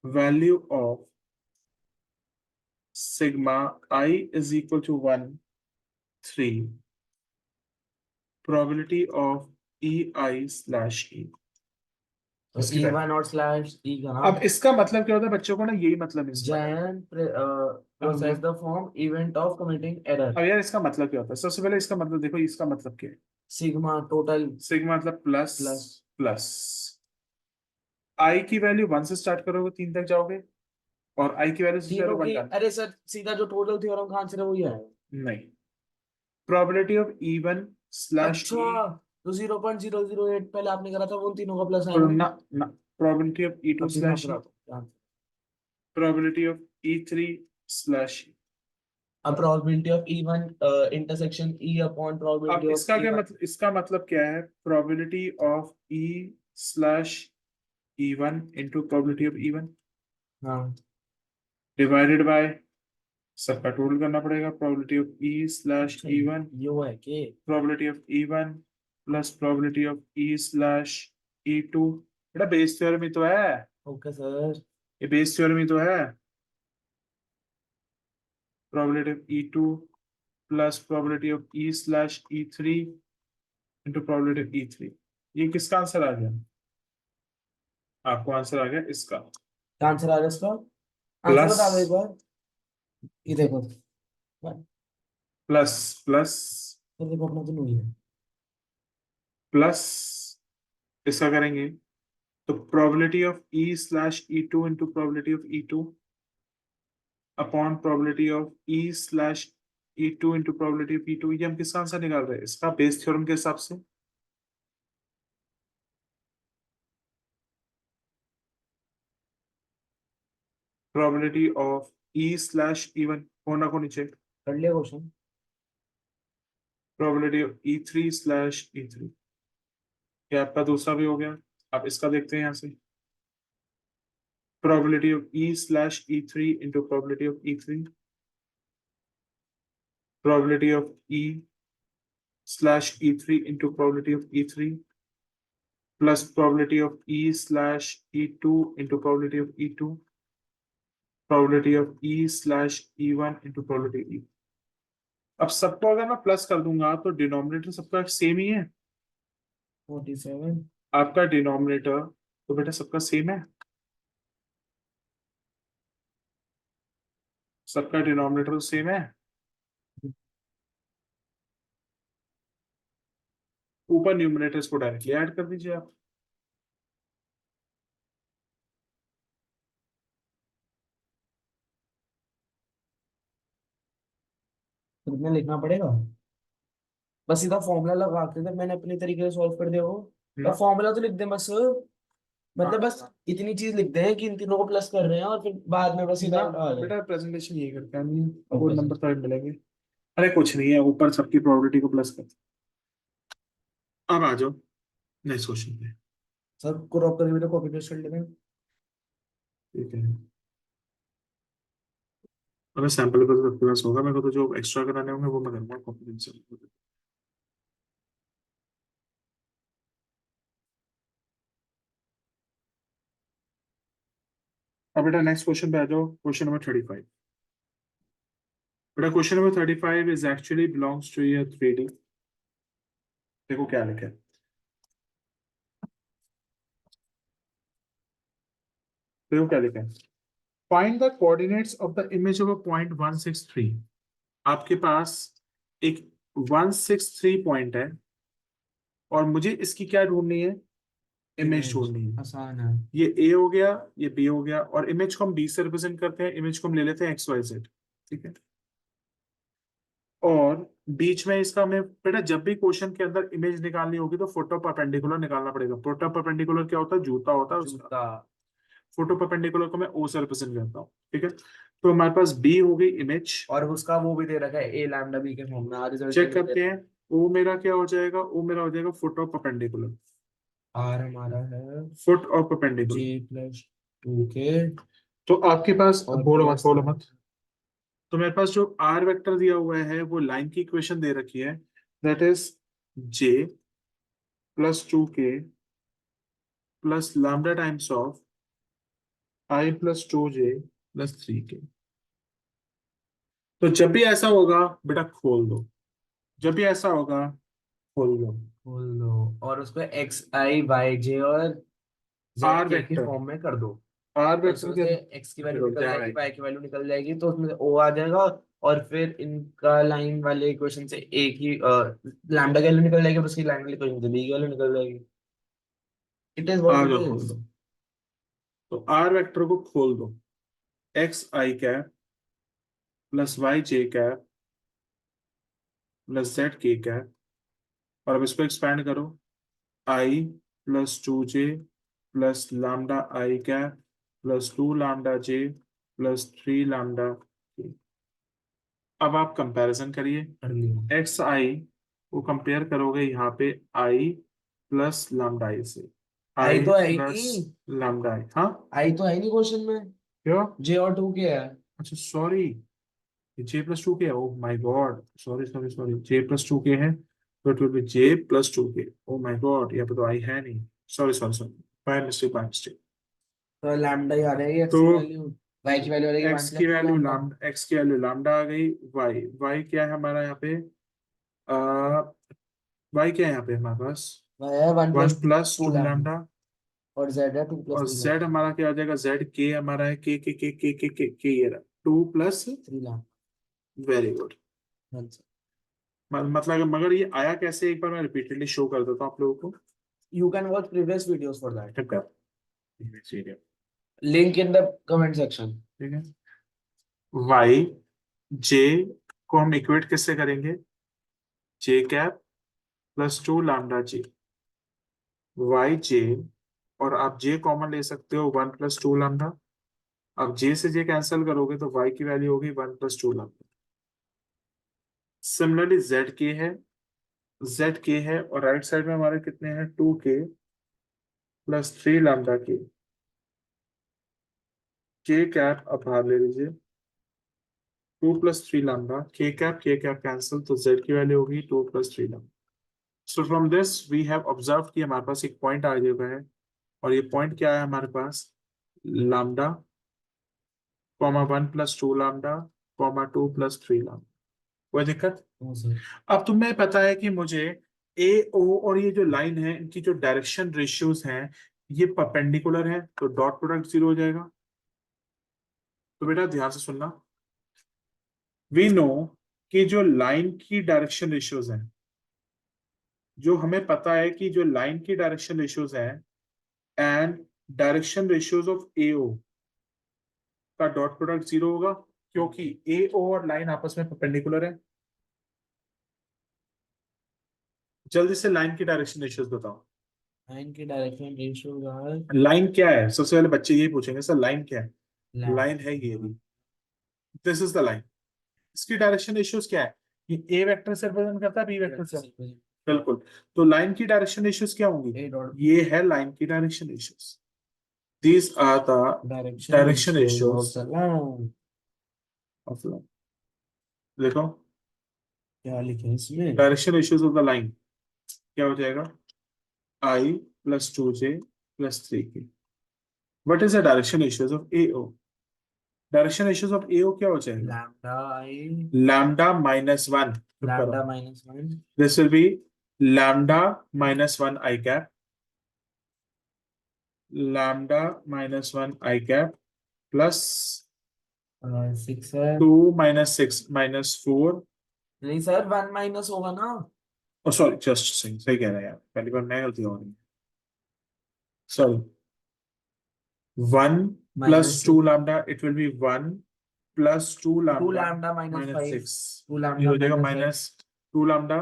value of sigma I is equal to 1 3 probability of EI/E तो इसकी E1 और स्लैश E का अब नाम इसका मतलब क्या होता है बच्चों को ना यही मतलब इसका है। Jain process the form event of committing error. अब यार इसका मतलब क्या होता है सबसे पहले इसका मतलब देखो इसका मतलब क्या है सिग्मा टोटल सिग्मा मतलब प्लस प्लस प्लस आई की वैल्यू 1 से स्टार्ट करोगे 3 तक जाओगे और आई की वैल्यू सबसे तीनों पहले 1 की। डाल अरे सर सीधा जो टोटल थ्योरम का आंसर है वही है। नहीं प्रोबेबिलिटी ऑफ E1 स्लैश अच्छा, E तो 0.008 पहले आपने करा था, वो तीनों का प्लस आएगा। ना ना प्रोबेबिलिटी ऑफ E2 अब फिर मैं स्लैश पूरा E probability of E3 slash अब probability of E1 intersection E upon अब प्रोबेबिलिटी ऑफ E1। इसका मतलब क्या है probability of E slash E1 into probability of E1 हाँ डिवाइडेड बाय सबका टोटल करना पड़ेगा प्रोबेबिलिटी ऑफ E स्लैश अच्छा, E1 ये वो है कि probability of E1 plus probability of E slash E2 बेटा बेस थ्योरम ही तो है ओके सर। ये बेस थ्योरम ही तो है probability of E2 plus probability of E slash E3 into probability of E3 ये किसका आंसर आ गया आपको आंसर आ गया इसका क्या आंसर आ रहा है इसका? आंसर प्लस बता दो एक बार। ये देखो, प्लस प्लस ये देखो अपना तो नहीं है। प्लस इसका करेंगे तो probability of E slash E2 into probability of E2 upon probability of E slash E2 into probability of E2 ये हम किसका आंसर निकाल रहे हैं इसका बेस थ्योरम के हिसाब से प्रोबेबिलिटी ऑफ E/E1 होना को नीचे, कर लिया क्वेश्चन। प्रोबेबिलिटी ऑफ E3/E3, ये आपका दूसरा भी हो गया। अब इसका देखते हैं यहाँ से, probability of E/E3 into probability of E3, probability of E/E3 into probability of E3 plus probability of E/E2 into probability of E2, probability of E/E1 into probability E। अब सबको अगर मैं प्लस कर दूंगा तो डिनोमिनेटर सबका सेम ही है। 47। आपका डिनोमिनेटर तो बेटा सबका सेम है, सबका डिनोमिनेटर सेम है। ऊपर न्यूमरेटर्स को डायरेक्टली ऐड कर दीजिए आप। तो कितना लिखना पड़ेगा? बस सीधा फॉर्मूला लगा के जब मैंने अपने तरीके से सॉल्व कर दिया वो, तो फॉर्मूला तो लिख दे बस। मतलब बस इतनी चीज लिख दे कि इन तीनों को प्लस कर रहे हैं और फिर बाद में बस सीधा आ जाए। बेटा प्रेजेंटेशन यही करते हैं हम, वो नंबर तो मिलेंगे। अरे कुछ नहीं है, ऊपर सबकी प्रोबेबिलिटी को प्लस कर। अब आ जाओ नेक्स्ट क्वेश्चन पे। सर क्रॉप करके भी तो कॉपी पेस्ट कर लेते। ठीक है, अगर सैंपल पर तो सबके पास होगा, मेरे को तो जो एक्स्ट्रा कराने होंगे वो मैं करूंगा कॉन्फिडेंशियल। अब बेटा नेक्स्ट क्वेश्चन पे आ जाओ, क्वेश्चन नंबर 35। बेटा question number 35 is actually belongs two year 3D। देखो क्या लिखा है, देखो क्या लिखा है। Find the coordinates of the image of a point 163। आपके पास एक 163 पॉइंट है और मुझे इसकी क्या ढूंढनी है, इमेज ढूंढनी है। आसान है। ये ए हो गया, ये बी हो गया, और इमेज को हम बी से रिप्रेजेंट करते हैं, इमेज को हम ले लेते हैं XYZ। ठीक है, और बीच में इसका हमें बेटा जब भी क्वेश्चन के अंदर इमेज निकालनी होगी तो फोटो परपेंडिकुलर निकालना पड़ेगा। फोटो परपेंडिकुलर क्या होता है, जूता होता है उसका। जूता। फोटो परपेंडिकुलर को मैं ओ से रिप्रेजेंट करता हूँ। ठीक है, तो हमारे पास बी हो गई इमेज। और उसका वो भी दे रखा है ए लैम्डा बी के फॉर्म में, रिजल्ट चेक करते हैं, ओ मेरा क्या हो जाएगा, ओ मेरा हो जाएगा फुट और परपेंडिकुलर। आर हमारा है फुट और जी परपेंडिकुलर। प्लस 2 के तो आपके पास, और बोलो मत प्लस बोलो मत। तो मेरे पास जो आर वेक्टर दिया हुआ है वो लाइन की इक्वेशन दे रखी है, that is J+2K plus lambda times of I+2J+3K। तो जब भी ऐसा होगा बेटा खोल दो, जब भी ऐसा होगा खोल दो। बोल दो, और उसको एक्स आई वाई जे और जेड आर के वेक्टर, फॉर्म में कर दो। आर तो वेक्टर उसमें के से एक्स की वैल्यू रुक निकल जा जाएगी, भाई। वाई की वैल्यू निकल जाएगी, तो उसमें से ओ आ जाएगा। और फिर इनका लाइन वाले इक्वेशन से एक ही लैम्डा की वैल्यू निकल जाएगी, बस की लाइन वाली इक्वेशन से बी की वैल्यू निकल जाएगी। इट इज व्हाट आ इट जाओ खोल इज। दो, तो आर वेक्टर को खोल दो। XI cap plus YJ cap plus ZK cap, और अब इसको एक्सपैंड करो। I+2J plus lambda I cap plus 2 lambda J plus 3 lambda K। अब आप कंपैरिजन करिए, कर लिया। XI को कंपेयर करोगे यहाँ पे I प्लस लैम्डा आई से, आई I तो है ही प्लस नहीं। लैम्डा आई। हाँ आई तो है ही नहीं क्वेश्चन में। क्यों, जे और 2 के है। अच्छा सॉरी, J+2K है, oh my god, sorry sorry sorry, J+2K है, तो it will be J+2K। Oh my god, यहाँ पे तो आई है नहीं, sorry sorry sorry, by mistake by mistake. तो लैम्डा ही आ रहेगी, एक्स तो की वैल्यू। वाई की वैल्यू आ रहेगी वन एक्स की plus two value lambda. Lambda, X की वैल्यू लैम्डा आ गई। वाई, वाई क्या है हमारा यहाँ पे, आ, वाई क्या है यहाँ पे हमारे पास, वाई है one one plus plus two two lambda. Lambda और जेड है 2 प्लस और 3 जेड लैम्डा। हमारा क्या आ जाएगा, जेड के हमारा है के ये रहा, 2 प्लस। 3 लैम्डा। Very good. मतलब मगर ये आया कैसे, एक बार मैं रिपीटेडली शो कर देता हूँ आप लोगों को। You can watch previous videos for that. ठीक है, ठीक है, Link in the comment section. ठीक है। वाई जे को हम इक्वेट किससे करेंगे, J cap plus 2 lambda J, Y J, और आप जे कॉमन ले सकते हो 1+2 लैम्डा। अब जे से जे कैंसिल करोगे तो y की वैल्यू होगी 1 + 2 लैम्डा। सिमिलरली z के है और राइट साइड में हमारे कितने हैं 2k + 3 लैम्डा के कैप अब बाहर ले लीजिए 2 + 3 लैम्डा के कैप कैंसिल तो z की वैल्यू होगी 2 + 3 lambda. So from this we have observe कि हमारे पास एक पॉइंट आ गया है और ये पॉइंट क्या है हमारे पास लैम्डा 1 + 2 लैम्डा 2 + 3 लैम्डा। कोई दिक्कत? हाँ सर। अब तुम्हें पता है कि मुझे ए ओ और ये जो लाइन है इनकी जो डायरेक्शन रेशियोज हैं ये परपेंडिकुलर है तो डॉट प्रोडक्ट 0 हो जाएगा। तो बेटा ध्यान से सुनना, वी नो कि जो लाइन की डायरेक्शन रेशियोज हैं, जो हमें पता है कि जो लाइन की डायरेक्शन रेशियोज हैं and direction ratios of AO का डॉट प्रोडक्ट 0 होगा क्योंकि एओ और लाइन आपस में परपेंडिकुलर है। जल्दी से लाइन की डायरेक्शन रेशियोज बताओ। लाइन की डायरेक्शन रेशियो यार लाइन क्या है? सबसे पहले बच्चे यही पूछेंगे सर लाइन क्या है। लाइन है ये, दिस इज द लाइन। इसकी डायरेक्शन रेशियोज क्या है? ये ए वेक्टर से रिप्रेजेंट करता है बी वेक्टर से। बिल्कुल। तो लाइन की डायरेक्शन रेशियोज क्या होंगी? ए डॉट ये है लाइन की direction ratios. These are the direction ratios of line. देखो क्या लिखे हैं इसमें? Direction ratios of the line क्या हो जाएगा? I + 2j + 3k। What is the direction ratios of AO? Direction ratios of AO क्या हो जाएगा? Lambda I lambda -1। Lambda -1 this will be lambda -1 I cap, lambda -1 I cap plus 6 है 2 - 6 - 4। नहीं sir 1 minus होगा ना। ओ सॉरी, जस्ट सही सही कह रहा है यार, पहली बार मैं गलती हो रही है। Sorry, 1 + 2 lambda, it will B 1 + 2 2 lambda lambda -6। -5 2 ये लैम्डा हो जाएगा -2 लैम्डा।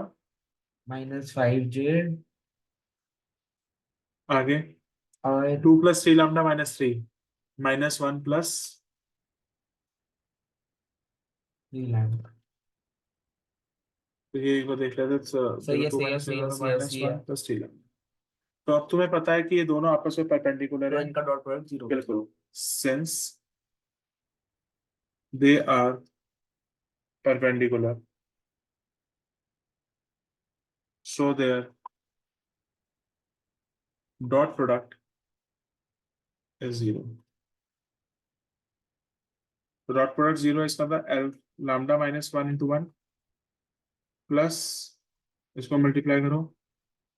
-5 जे आगे और 2 + 3 लैम्डा -3 -1 प्लस 3 लैम्डा। तो ये को देख लेते सही है 2 सही है - सही है सही है सही है। -1 + 3 लैम्डा। तो अब तुम्हें पता है कि ये दोनों आपस में परपेंडिकुलर तो है। इनका डॉट प्रोडक्ट 0। बिल्कुल, since they are perpendicular so their dot product is 0। तो डॉट प्रोडक्ट 0 है, इसका मतलब एल लैम्डा -1 × 1 प्लस इसको मल्टीप्लाई करो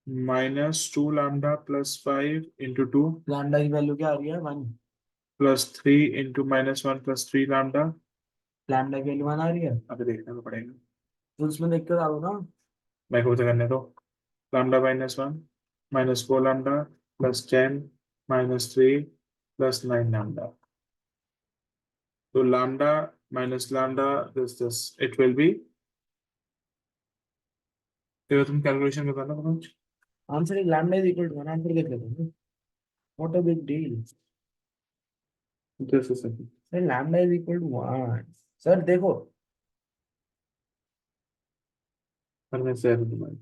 -2 लैम्डा +5 × 2 लैम्डा की वैल्यू क्या आ रही है 1। +3 × -1 + 3 लैम्डा। लैम्डा की वैल्यू 1 आ रही है अभी देखने को पड़ेगा, तो उसमें देख कर डालो ना। मैं खुद से करने दो। Lambda -1 -4 lambda +10 -3 +9 lambda. तो lambda minus lambda this it will be. फिर तुम कैलकुलेशन बताना कुछ। Answer is lambda is equal to 1। आंसर देख लेते हैं। What a big deal. This is sir lambda is equal to 1। Sir देखो करने से तुम्हारी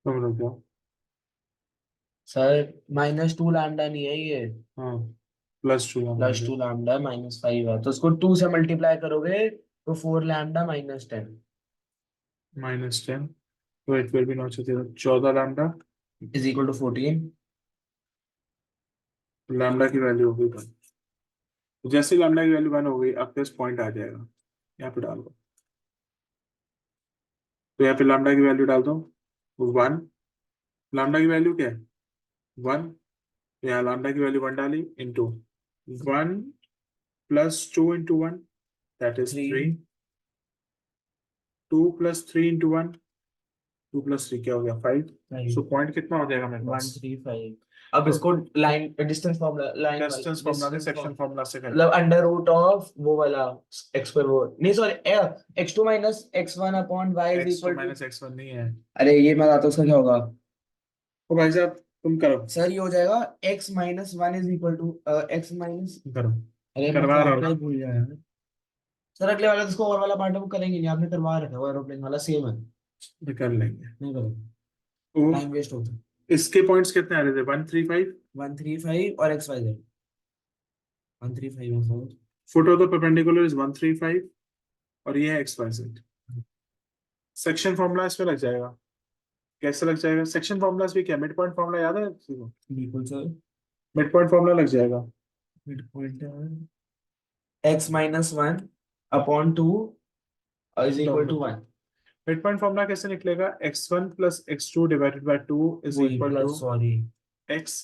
तुम लोग जाओ। सर -2 लैम्डा नहीं है ये हाँ +2 +2 लैम्डा -5 है तो उसको 2 से मल्टीप्लाई करोगे तो 4 लैम्डा -10 -10 तो it will be not 14 lambda. Is equal to 14। Lambda की वैल्यू होगी 1। तो जैसे लैम्डा की वैल्यू 1 हो गई अब प्लस पॉइंट आ जाएगा, यहाँ पे डाल दो। तो यहाँ पे लैम्डा की वैल्यू डाल दो 1। लैम्डा की वैल्यू क्या है 1। यहाँ लैम्डा की वैल्यू 1 डाली इंटू 1 + 2 × 1 दैट इज 3। 2 + 3 × 1 2 + 3 क्या हो गया 5। सो पॉइंट कितना हो जाएगा मेरे पास 135। अब इसको line distance formula line distance formula के सेक्शन फॉर्मूला से कर मतलब अंडर रूट ऑफ वो वाला x पर वो नहीं sorry x2 minus x1 upon y is x2 equal to - x1 नहीं है। अरे ये मैं बताता हूँ उसका क्या होगा तो भाई साहब तुम करो सर ये हो जाएगा x minus 1 is equal to x minus करो अरे मैं करवा रहा फॉर्मूला ही हूँ भूल गया यार सर अगले वाला जिसको और वाला पार्ट है वो करेंगे नहीं आपने करवा रखा है वो एरोप्लेन वाला सेम है ये कर लेंगे। नहीं करो तो टाइम वेस्ट होता है इसके पॉइंट्स कितने आ रहे थे 135। 135 और xyz 135 है sir foot of the perpendicular is 135 और ये है XYZ। सेक्शन फॉर्मूला इसमें लग जाएगा। कैसे लग जाएगा सेक्शन फॉर्मूला भी क्या मिड पॉइंट फॉर्मूला याद है किसी को? बिल्कुल सर मिड पॉइंट फॉर्मूला लग जाएगा। Mid point x minus 1 upon 2 is equal to 1 mid point formula कैसे निकलेगा x1 + x2 divided by 2 is वही equal to plus sorry x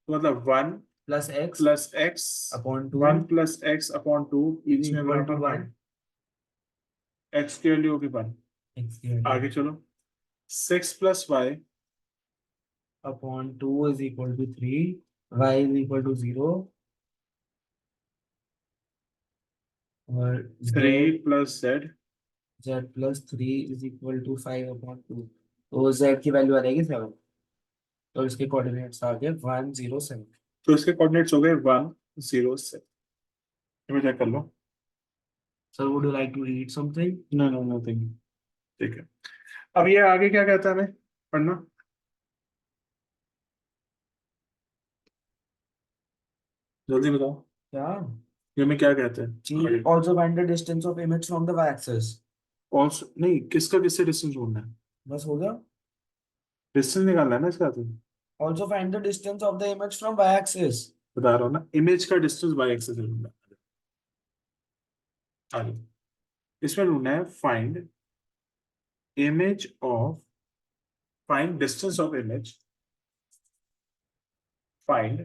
मतलब 1 plus x + x upon 2 1 + x upon 2 is बीच में equal to बराबर 1 1 x की value होगी 1। x की आगे चलो 6 + y upon 2 is equal to 3 y is equal to 0 और 3 + z z plus 3 is equal to 5 upon 2 तो z की वैल्यू आ जाएगी 7 तो इसके कोऑर्डिनेट्स आ गए 107 तो इसके कोऑर्डिनेट्स हो गए 107। मैं चेक कर लो। Sir would you like to read something no no nothing. ठीक है अब ये आगे क्या कहता है हमें पढ़ना। जल्दी बताओ क्या ये में क्या कहते हैं जी आगे। also find the distance of image from the y-axis also नहीं किसका किससे डिस्टेंस ढूंढना है। बस हो गया डिस्टेंस निकालना है ना इसका तो also find the distance of the image from y-axis बता रहा हूँ ना इमेज का डिस्टेंस बाय एक्सिस से ढूंढना है। आगे इसमें ढूंढना है find image of find distance of image find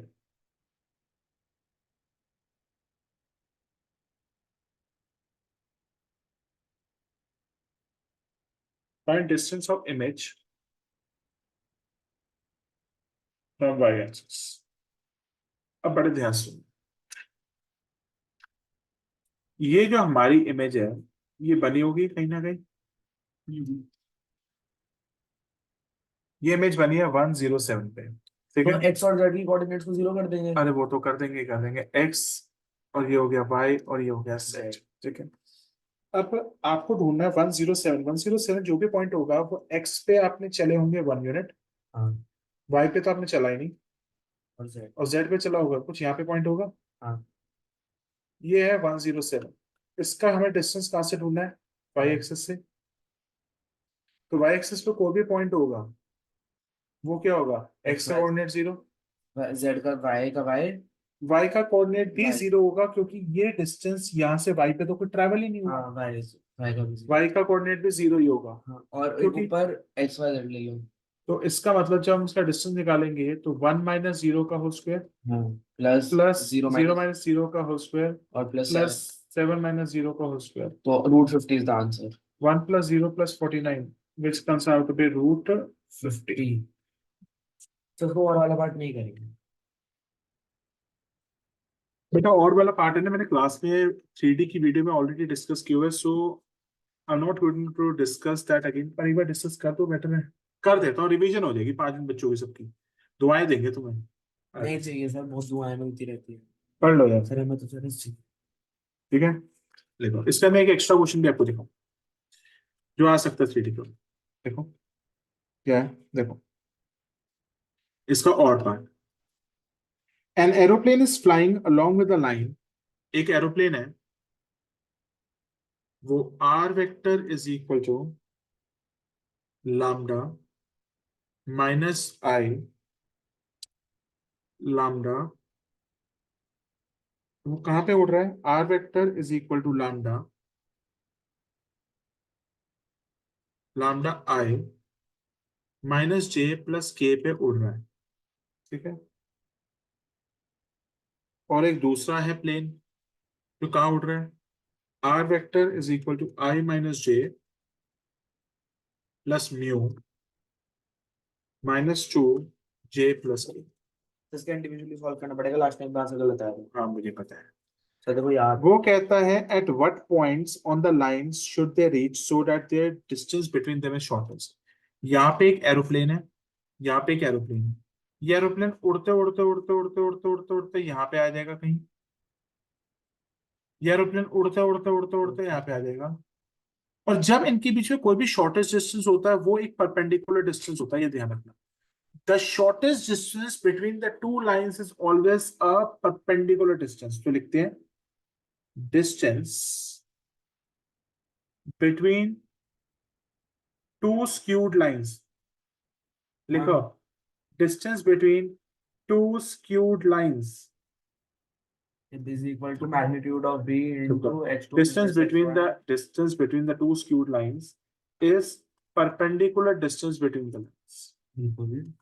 find distance of image from by Axis. अब बड़े ध्यान से ये जो हमारी इमेज है ये बनी होगी कहीं ना कहीं। ये इमेज बनी है 107 पे ठीक तो है। x और z की कोऑर्डिनेट्स को 0 कर देंगे अरे वो तो कर देंगे x और ये हो गया y और ये हो गया z। ठीक है अब आपको ढूंढना है 107 जो भी पॉइंट होगा वो x पे आपने चले होंगे 1 यूनिट हाँ y पे तो आपने चला ही नहीं और z और z पे चला होगा कुछ यहाँ पे पॉइंट होगा। हाँ ये है 107। इसका हमें डिस्टेंस कहाँ से ढूंढना है y एक्सिस से। तो y एक्सिस पे कोई भी पॉइंट होगा वो क्या होगा x का कोऑर्डिनेट 0 z का y का y y का कोऑर्डिनेट भी Y 0 होगा क्योंकि ये डिस्टेंस यहाँ से y पे तो कोई ट्रैवल ही नहीं हाँ होगा। y का भी 0 y का कोऑर्डिनेट भी 0 ही होगा हाँ और एक क्योंकि ऊपर x y z ले लो तो इसका मतलब जब हम इसका डिस्टेंस निकालेंगे तो 1 - 0 का होल स्क्वायर हाँ प्लस प्लस 0 0 माइनस - 0 का होल स्क्वायर और प्लस प्लस 7 7 - 0 का होल स्क्वायर तो root 50 is the answer 1 + 0 + 49 which comes out to be √50। तो इसको और वाला पार्ट नहीं करेंगे बेटा और वाला पार्ट है ना मैंने क्लास में 3D की वीडियो में ऑलरेडी डिस्कस किया हुआ है so I am not going to discuss that again पर एक बार डिस्कस कर दो बेटर है। कर देता हूँ रिवीजन हो जाएगी 5 दिन बच्चों की सबकी दुआएं देंगे तुम्हें। नहीं चाहिए सर बहुत दुआएं मिलती रहती है पढ़ लो यार सर हमें तो सर चाहिए ठीक है। देखो इसका मैं एक एक्स्ट्रा क्वेश्चन भी आपको दिखाऊं जो आ सकता है 3D को। देखो क्या है देखो इसका और part an aeroplane is flying along with the line. एक एरोप्लेन है वो r vector is equal to lambda -i lambda. वो कहाँ पे उड़ रहा है r vector is equal to lambda lambda i -j + k पे उड़ रहा है ठीक है। और एक दूसरा है प्लेन जो कहाँ उड़ रहा है r vector is equal to i - j + mu -2j+k। इसका इंडिविजुअली सॉल्व करना पड़ेगा, लास्ट टाइम आंसर गलत आया था। हाँ मुझे पता है। तो देखो यार, वो कहता है at what points on the line should they reach so that their distance between them is shortest. यहाँ पे एक एरोप्लेन है, यहाँ पे एक एरोप्लेन है। ये एरोप्लेन उड़ते उड़ते उड़ते उड़ते उड़ते उड़ते उड़ते यहाँ पे आ जाएगा कहीं। ये एरोप्लेन उड़ते उड़ते उड़ते उड़ते यहाँ पे आ जाएगा। और जब इनके बीच में कोई भी शॉर्टेस्ट डिस्टेंस होता है वो एक परपेंडिकुलर डिस्टेंस होता है, ये ध्यान रखना। The shortest distance between the two lines is always a perpendicular distance. तो लिखते हैं distance between two skewed lines. लिखो distance between two skewed lines. it is equal to magnitude of b into x2 Distance minus between x1. the distance between the two skewed lines is perpendicular distance between the lines. बिल्कुल।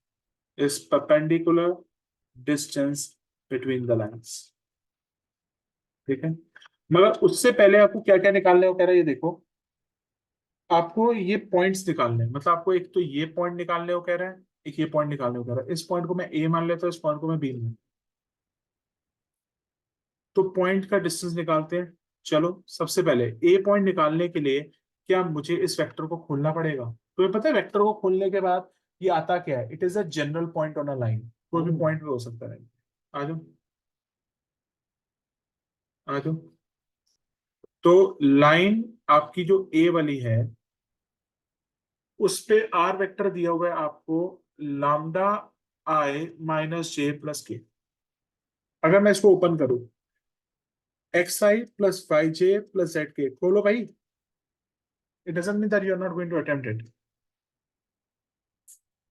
Is perpendicular distance between the lines. ठीक है। मगर उससे पहले आपको क्या क्या निकालने को कह रहा है ये देखो। आपको ये पॉइंट्स निकालने हैं, मतलब आपको एक तो ये पॉइंट निकालने को कह रहा है, एक ये पॉइंट निकालने को कह रहा है। इस पॉइंट को मैं ए मान लेता हूँ, इस पॉइंट को मैं बी मान। तो पॉइंट का डिस्टेंस निकालते हैं। चलो सबसे पहले ए पॉइंट निकालने के लिए क्या मुझे इस वेक्टर को खोलना पड़ेगा? तो ये पता है वेक्टर को खोलने के बाद ये आता क्या है? It is a general point on a line. कोई भी पॉइंट भी हो सकता है। आ जाओ आ जाओ। तो लाइन आपकी जो ए वाली है उस पे आर वेक्टर दिया हुआ है आपको, लैम्डा आई -j+k। अगर मैं इसको ओपन करूं, xi + yj + zk, खोलो भाई। It doesn't mean that you are not going to attempt it.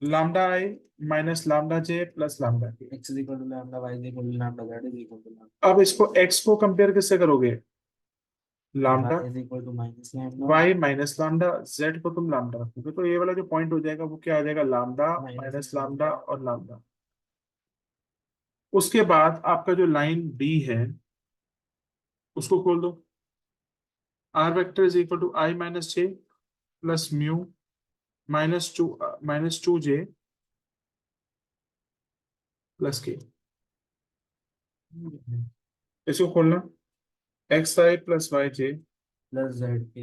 Lambda I minus lambda j plus lambda k। x is equal to lambda, y is equal to lambda, z is equal to lambda, अब इसको x को compare किससे करोगे? Lambda. y is equal to minus lambda y minus lambda, z को तुम lambda रखोगे तो ये वाला जो पॉइंट हो जाएगा वो क्या आ जाएगा? लैम्डा माइनस लैम्डा और लैम्डा। उसके बाद आपका जो लाइन बी है उसको खोल दो। r vector is equal to i - j plus mu -2j plus k। इसको खोलना xi + yj plus zk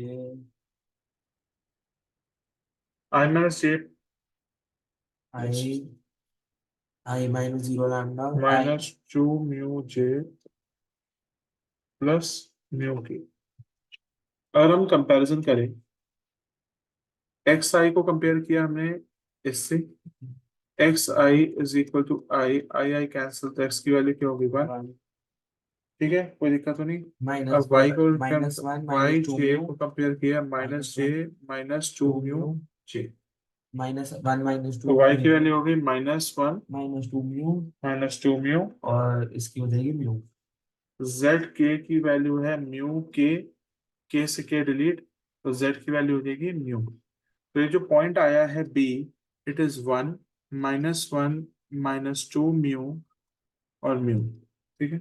i - j I minus 0 lambda I -2 mu j plus mu k। अगर हम कंपैरिजन करें, एक्स आई को कंपेयर किया हमने इससे, x i is equal to i i i cancel, तो एक्स की वैल्यू क्या होगी? 1। ठीक है, कोई दिक्कत तो नहीं। minus अब वाई को minus 1 वाई minus 2 जे mu को कंपेयर किया minus -j 1 -2 2 म्यू mu जे। minus 1 minus 2 तो वाई की mu वैल्यू होगी -1 minus 2 mu -2 म्यू। और इसकी हो जाएगी mu। जेड के की वैल्यू है म्यू के से के डिलीट, तो जेड की वैल्यू हो जाएगी म्यू। तो ये जो पॉइंट आया है बी, इट इज 1 -1 -2 म्यू और म्यू। ठीक है।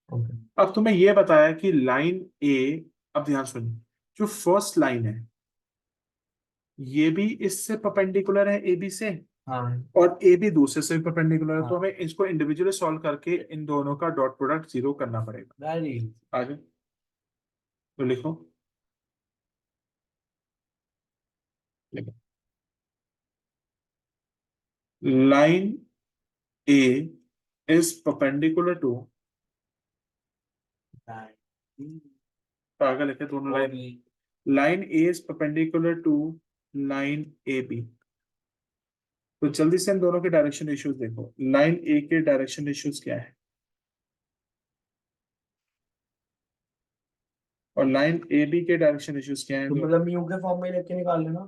Okay. अब तुम्हें ये बताया कि लाइन ए, अब ध्यान सुनिए, जो फर्स्ट लाइन है ये भी इससे परपेंडिकुलर है ए बी से, हाँ और ए बी दूसरे से भी परपेंडिकुलर है। तो हाँ हमें इसको इंडिविजुअली सॉल्व करके इन दोनों का डॉट प्रोडक्ट 0 करना पड़ेगा। वेरी आगे तो लिखो, line A is perpendicular to, आगे लिखे दोनों line, line A is perpendicular to line A B. तो जल्दी से इन दोनों के डायरेक्शन रेशियोज देखो। लाइन ए के डायरेक्शन रेशियोज क्या है और लाइन ए बी के डायरेक्शन रेशियोज क्या है? तो मतलब mu के फॉर्म में लेके निकाल लेना।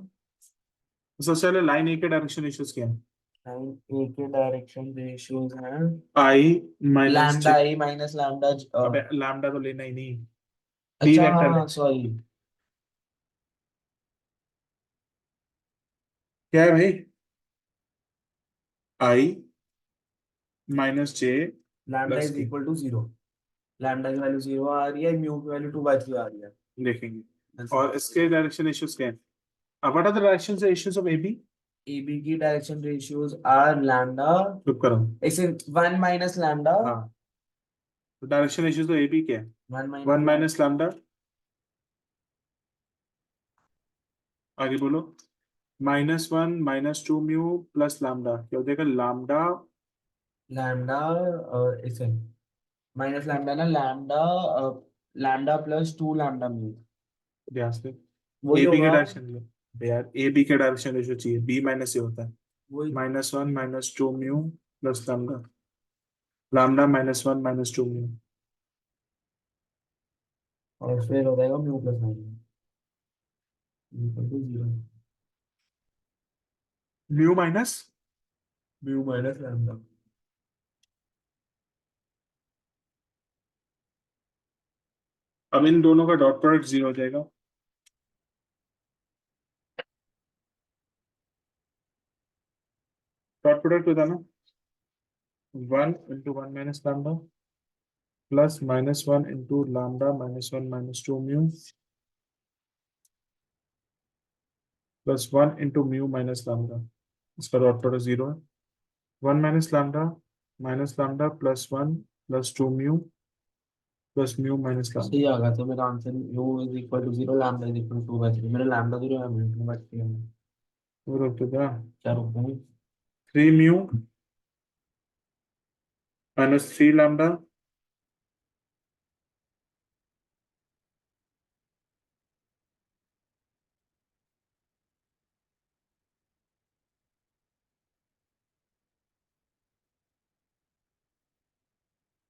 सबसे पहले लाइन ए के डायरेक्शन रेशियोज क्या है? लाइन ए के डायरेक्शन रेशियोज हैं आई माइनस लैम्डा आई माइनस लैम्डा। अबे लैम्डा तो लेना ही नहीं, बी अच्छा वेक्टर हाँ सॉरी, क्या है भाई? आई -j लैम्डा प्लस इज के। इक्वल टू 0, लैम्डा की वैल्यू 0 आ रही है, म्यू की वैल्यू 2/3 आ रही है। देखेंगे। और इसके डायरेक्शन रेशियोज क्या है? अब what are the direction ratios of A B? AB की डायरेक्शन रेशियोज आर लैम्डा, चुप करो। ऐसे 1 माइनस लैम्डा, हाँ, तो डायरेक्शन रेशियो तो ए बी क्या है? 1 वन माइनस, माइनस लैम्डा, आगे बोलो। -1 -2 म्यू प्लस लैम्डा, क्या हो जाएगा? लैम्डा लैम्डा, ऐसे माइनस लैम्डा ना, lambda, lambda plus 2 lambda mu, ध्यान से, वही ए बी के होगा। डायरेक्शन ले यार, ए बी के डायरेक्शन रेशियो चाहिए, बी माइनस ए होता है। वही, -1 -2 mu plus lambda, lambda -1 -2 mu, और फिर हो जाएगा mu plus 9 equal to 0, mu minus. Mu minus lambda. अब इन दोनों का डॉट प्रोडक्ट 0 हो जाएगा। डॉट प्रोडक्ट बताना, 1 × 1 minus lambda plus -1 into lambda -1 -2 mu plus 1 into mu minus lambda, इसका डॉट प्रोडक्ट 0 है। 1 minus lambda plus 1 plus 2 mu plus mu minus सही लैम्डा। आ गया, तो मेरा answer mu is equal to 0, lambda is equal to 2/3। मेरा lambda 0 है, mu 2/3 है। वो रोक दो क्या? क्या रोकूंगी? 3 म्यू -3 लैम्डा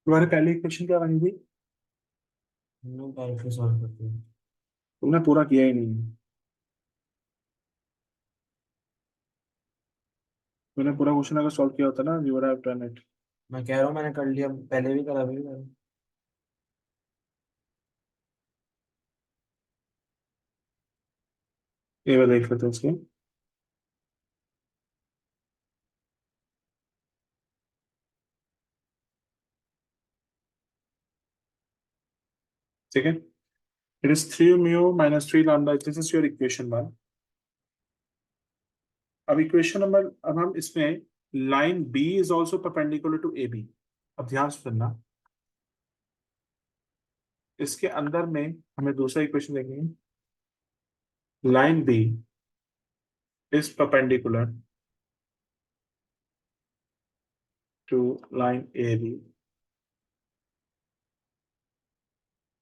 तुम्हारे पहले इक्वेशन क्या बनी थी? मैं डायरेक्टली सॉल्व करती हूँ। तुमने पूरा किया ही नहीं है। तुमने पूरा क्वेश्चन अगर सॉल्व किया होता ना, you would have done it. मैं कह रहा हूँ मैंने कर लिया, पहले भी करा, अभी भी करा। ये बार देख लेते हैं इसके। ठीक है, it is 3 mu -3 lambda, this is your equation 1। अब इक्वेशन नंबर, अब हम इसमें line B is also perpendicular to A B. अब ध्यान से सुनना, इसके अंदर में हमें दूसरा इक्वेशन देखेंगे, line B is perpendicular to line A B.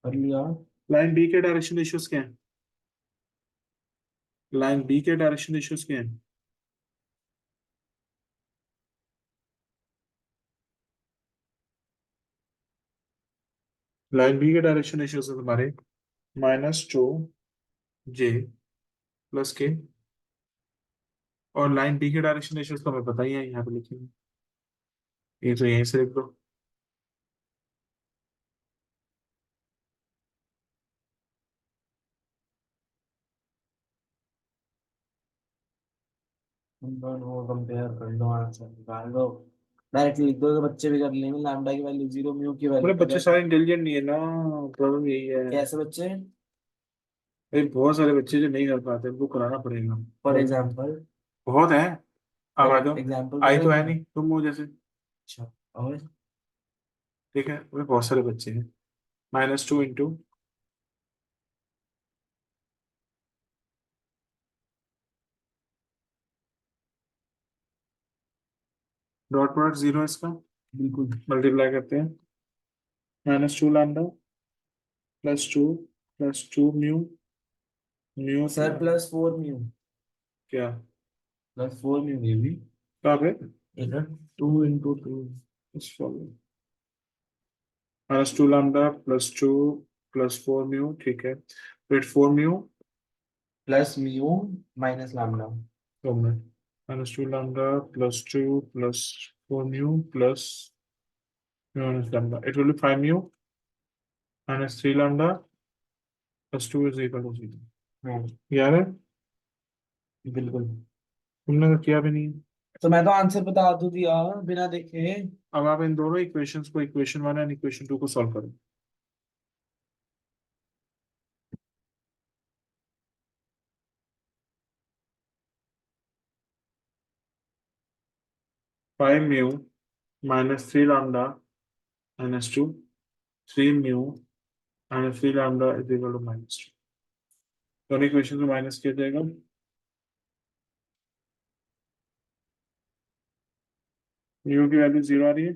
कर लिया। लाइन बी के डायरेक्शन रेशियोज क्या है? लाइन बी के डायरेक्शन रेशियोज क्या है? लाइन बी के डायरेक्शन रेशियोज है तुम्हारे -2 जे प्लस के, और लाइन बी के डायरेक्शन रेशियोज तो हमें पता ही है, यहाँ पे लिखेंगे, ये तो यहीं से लिख दो। तुम दोनों कंपेयर कर लो, आंसर निकाल लो। डायरेक्टली लिख दो तो बच्चे भी कर लेंगे, लैम्डा की वैल्यू 0, म्यू की बोले वैल्यू बच्चे सारे इंटेलिजेंट नहीं है ना, प्रॉब्लम यही है। कैसे बच्चे? भाई बहुत सारे बच्चे जो नहीं कर पाते, उनको कराना पड़ेगा। फॉर एग्जाम्पल, बहुत है। अब आ जाओ। एग्जाम्पल आई दो तो एक है बार। नहीं, तुम हो जैसे। अच्छा, और ठीक है, वे बहुत सारे बच्चे हैं। -2 इंटू, डॉट प्रोडक्ट 0 है इसका, बिल्कुल। मल्टीप्लाई करते हैं, -2 lambda +2 mu, mu sir plus 4 mu, क्या? +4 म्यू ये भी कहाँ पे? एक 2 × 2, -2 लैम्डा +2 +4 म्यू, ठीक है, फिर 4 mu, plus mu minus lambda. तो -2 lambda +2 +4 mu plus minus lambda. It will be 5 mu -3 lambda plus 2 is equal to 0। हाँ, यार है, बिल्कुल। तुमने तो किया भी नहीं है। तो मैं तो आंसर बता दूं दिया बिना देखे। अब आप इन दोनों इक्वेशंस को, इक्वेशन 1 एंड इक्वेशन 2 को सॉल्व करो। 5 mu minus 3 lambda minus 2, 3 mu minus 3 lambda is equal to minus 2. दोनों इक्वेशन को माइनस किया जाएगा। म्यू की वैल्यू 0 आ रही है,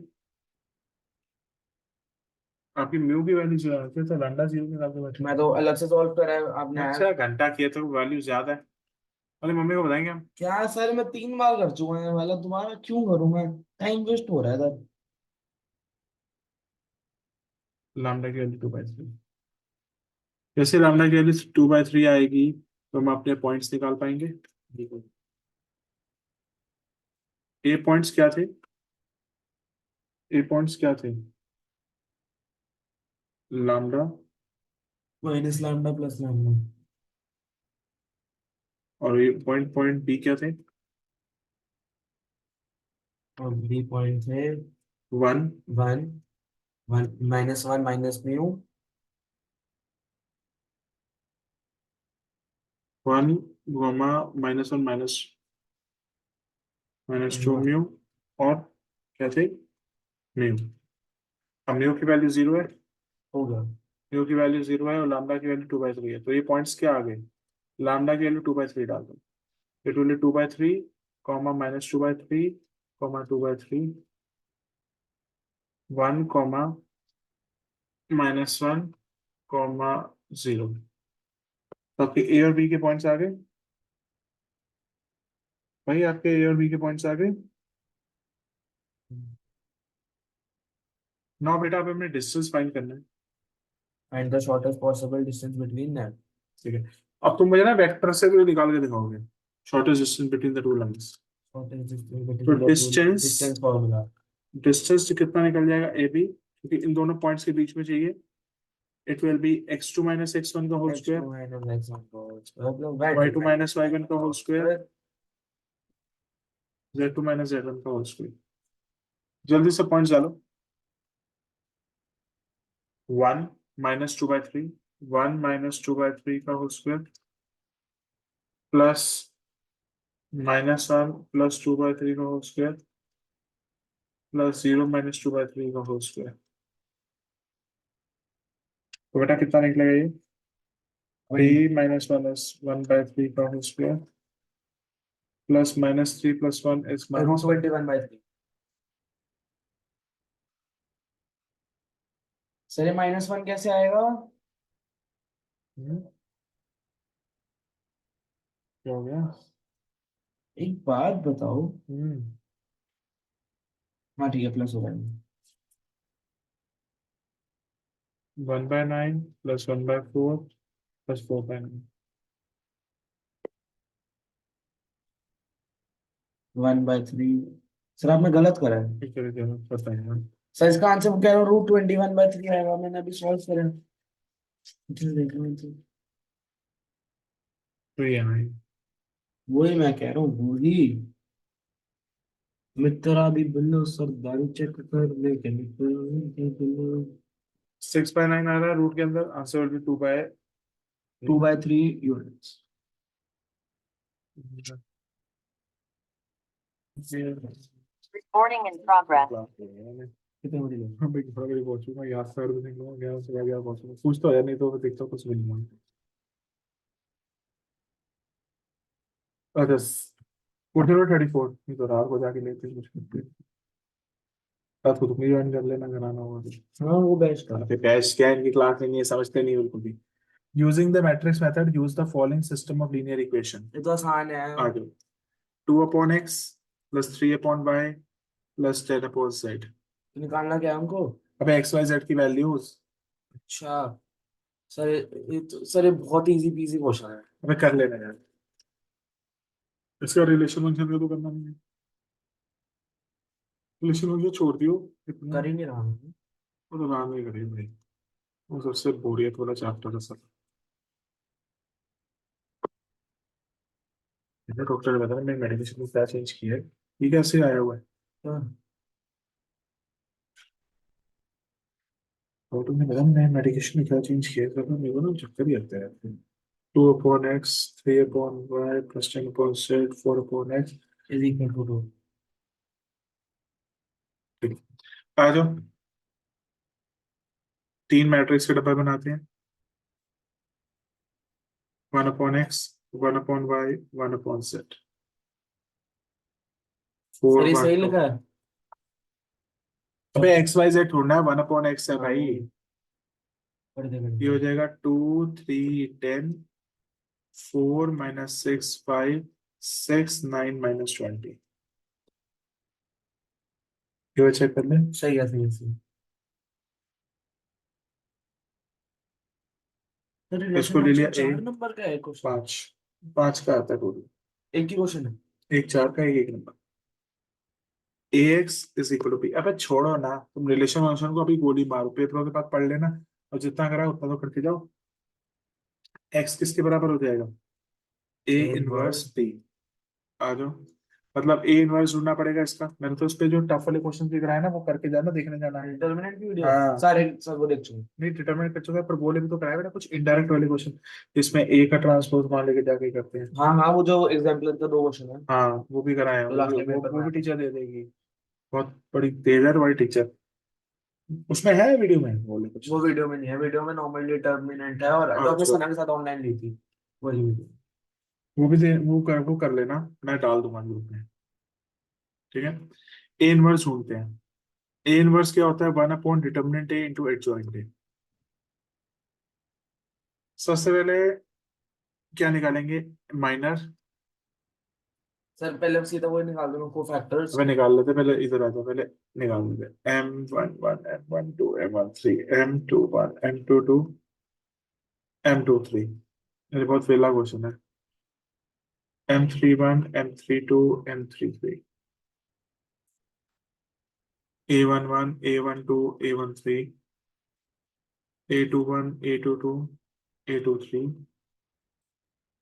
आपकी म्यू की वैल्यू 0 आ रही है, तो लैम्डा 0 निकाल के बैठे। मैं तो अलग से सॉल्व करा है आपने। अच्छा, घंटा किया तो वैल्यू ज्यादा है, अरे मम्मी को बताएंगे हम। क्या सर, मैं 3 बार कर चुका हूँ वाला, दोबारा क्यों करूँ मैं? टाइम वेस्ट हो रहा है सर। लैम्डा की वैल्यू 2/3, जैसे लैम्डा की वैल्यू 2/3 आएगी तो हम अपने पॉइंट्स निकाल पाएंगे। देखो ए पॉइंट्स क्या थे, ए पॉइंट्स क्या थे, lambda minus lambda plus lambda. और ये पॉइंट पॉइंट बी क्या थे, और बी पॉइंट है 1 one, one minus one minus mu. 1 -1 minus -2 mu और क्या थे, म्यू। अब म्यू की वैल्यू 0 है, हो गया। म्यू की वैल्यू 0 है और लैम्डा की वैल्यू 2/3 है, तो ये पॉइंट्स क्या आ गए, लैम्डा की वैल्यू 2/3 डाल दो, it will B 2/3 comma -2/3 comma 2/3 1 comma -1 comma 0। तो आपके ए और बी के पॉइंट्स आ गए भाई, आपके ए और बी के पॉइंट्स आ गए। नाउ बेटा आप हमें डिस्टेंस फाइंड करना है, find the shortest possible distance between that. ठीक है। अब तुम मुझे ना वेक्टर से भी निकाल के दिखाओगे shortest distance between the two lines. Shortest distance तो between the two, distance formula. Distance कितना निकल जाएगा ए बी, क्योंकि इन दोनों पॉइंट्स के बीच में चाहिए, it will B x2 - x1 का होल स्क्वायर, y2 - y1 का होल स्क्वायर, z2 - z1 का होल स्क्वायर। जल्दी से पॉइंट्स डालो, 1 -2/3, 1 -2/3 का होल स्क्वायर प्लस -1 + 2/3 का होल स्क्वायर प्लस 0 - 2/3 का होल स्क्वायर। तो बेटा कितना निकलेगा ये, 3 - -1 का whole square plus -3 + 1 is root -1। 21/3। Sir ये -1 कैसे आएगा? क्या हो गया? एक बात बताओ। हम्म हाँ ठीक है, प्लस हो जाएगा। 1/9 + 1/4 + 4/9। 1/3। सर आपने गलत करा है। ठीक है, चलो पता है यार। सर इसका आंसर कह रहा हूँ रूट 21/3 आएगा, मैंने अभी सॉल्व करा है। मुझे देखना है तो। तो ये है वही मैं कह रहा हूँ, वही। मित्रा भी बिल्लो सरदारी चेक कर लेके मित्र। 6/9 आ रहा है रूट के अंदर, answer will be 2/3 units. Recording in progress. कितने बजे गए? हाँ भाई, थोड़ा बड़ी पहुंचूंगा, यहाँ से 8 बजे निकलूंगा, 11 से 11 पहुंचूंगा, कुछ तो है, नहीं तो देखता हूँ कुछ भी नहीं हुआ। अच्छा, 14/34, नहीं तो रात को जाके लेते हैं कुछ करते हैं। रात को तुम ही ज्वाइन कर लेना, कराना होगा तो। हाँ वो बेस्ट है। बेस्ट क्या है, इनकी क्लास नहीं है, समझते नहीं बिल्कुल भी। Using the matrix method use the following system of linear equation. ये तो आसान है। आगे 2/x + 3/y + 10/z। निकालना क्या है हमको? अबे x y z की वैल्यूज। अच्छा सर, सर ये बहुत इजी पीजी क्वेश्चन है। अबे कर लेना यार, इसका रिलेशन फंक्शन का तो करना नहीं है, रिलेशन फंक्शन छोड़ दियो इतना। कर ही नहीं रहा हूँ। वो तो नाम नहीं करेंगे भाई, वो सबसे बोरियत वाला चैप्टर है सब। डॉक्टर ने बताया मैं मेडिकेशन में क्या चेंज किया है, ये कैसे आया हुआ है। हाँ। डॉक्टर ने बताया मैं मेडिकेशन में क्या चेंज किया है, तो मेरे को ना चक्कर ही आता है। 2/x 3/y + 10/z 4/x is equal to 2। ठीक है। आ जाओ, 3 मैट्रिक्स के डब्बे बनाते हैं। 1/x, 1/y, 1/z। सर 4 ये सही बांट दो। लिखा है। अबे एक्स वाई जेड ढूंढना है, 1/x है हाँ, भाई। कर ये दे। हो जाएगा 2, 3, 10, 4 - 6, 5, 6, 9 - 20। ये चेक कर ले। सही है, सही है, सही है। तो रिलेशन इसको ले फंक्शन लिया 4 एक, नंबर का है क्वेश्चन। 5, 5 का आता है टोटल। एक ही क्वेश्चन है। एक 4 का, एक नंबर। ax is equal to b। अबे छोड़ो ना, तुम रिलेशन फंक्शन को अभी गोली मारो, पेपरों के पास पढ़ लेना, और जितना करा उतना तो करके जाओ। x किसके बराबर हो जाएगा? a A inverse inverse. b। आ जाओ। मतलब a इनवर्स ढूंढना पड़ेगा इसका। मैंने तो उस पे जो टफ वाले क्वेश्चन दिख रहा है ना, वो करके जाना, देखने जाना है। डिटरमिनेंट की वीडियो हाँ, सारे सब वो देख चुके। नहीं डिटरमाइन कर चुका है, पर बोले भी तो कराया मैंने कुछ इनडायरेक्ट वाले क्वेश्चन, जिसमें a का ट्रांसपोज मान लेके जाके करते हैं। हाँ हाँ, वो जो एग्जाम्पल का 2 क्वेश्चन है हाँ, वो भी कराया है, जो वो लास्ट भी टाइम पेपर में वो आया भी था। टीचर दे देगी। बहुत बड़ी तेज है तुम्हारी टीचर। उसमें है वीडियो में बोले कुछ। वो वीडियो में नहीं है, वीडियो में नॉर्मल डिटरमिनेंट है, और जो आपने अच्छा, सना के साथ ऑनलाइन ली थी वही वीडियो। वो कर लेना, मैं डाल दूंगा ग्रुप में। ठीक है। ए इनवर्स ढूंढते हैं। ए इनवर्स क्या होता है? 1/डिटर्मिनेंट ए इंटू एडजॉइंट ए। सबसे पहले क्या निकालेंगे? माइनर। सर पहले सीधा वो निकाल दो को फैक्टर्स। अबे निकाल लेते, पहले इधर आ जाओ, पहले निकाल लेते। M11, M12, M13, M21, M22, M23। ये बहुत वेला क्वेश्चन है। M31, M32, M33, A11, A12, A13, A21, A22, A23,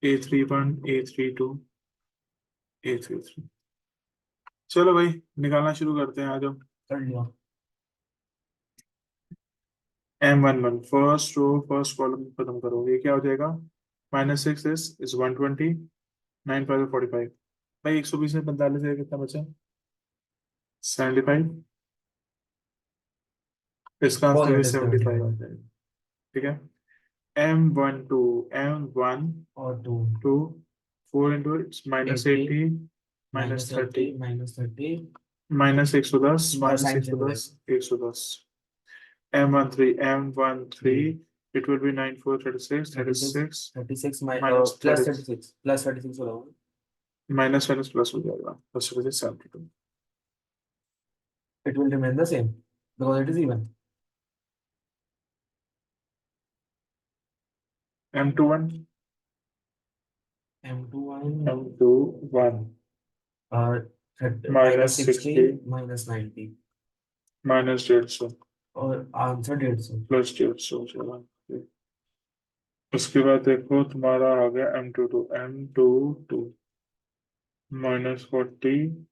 A31, A32, A33। चलो भाई, निकालना शुरू करते हैं, आ जाओ। कर लिया। M11 first row first column खत्म करो, ये क्या हो जाएगा? -6 इज 120, 9 5 45। भाई 120 में 45 है, कितना बचा? 75। इसका बहुत आंसर भी लेटेस्ट 75 आ 75 जाएगा। ठीक है। M12, M1 और 2 2, 4 into it's80 -80, minus -30, 80 -30 -110, sign change हो -110, जाएगा। 110। M13, it will be 9 4 36, 36 36 36 minus plus 30, 36 plus 36 हो जाएगा। माइनस माइनस प्लस हो जाएगा, plus 36 72। It will remain the same because it is even. M21, M21 M21 और माइनस सिक्सटी -60, -90 -150, और answer 150। +150 हो जाएगा। उसके बाद देखो तुम्हारा आ गया M22, -40,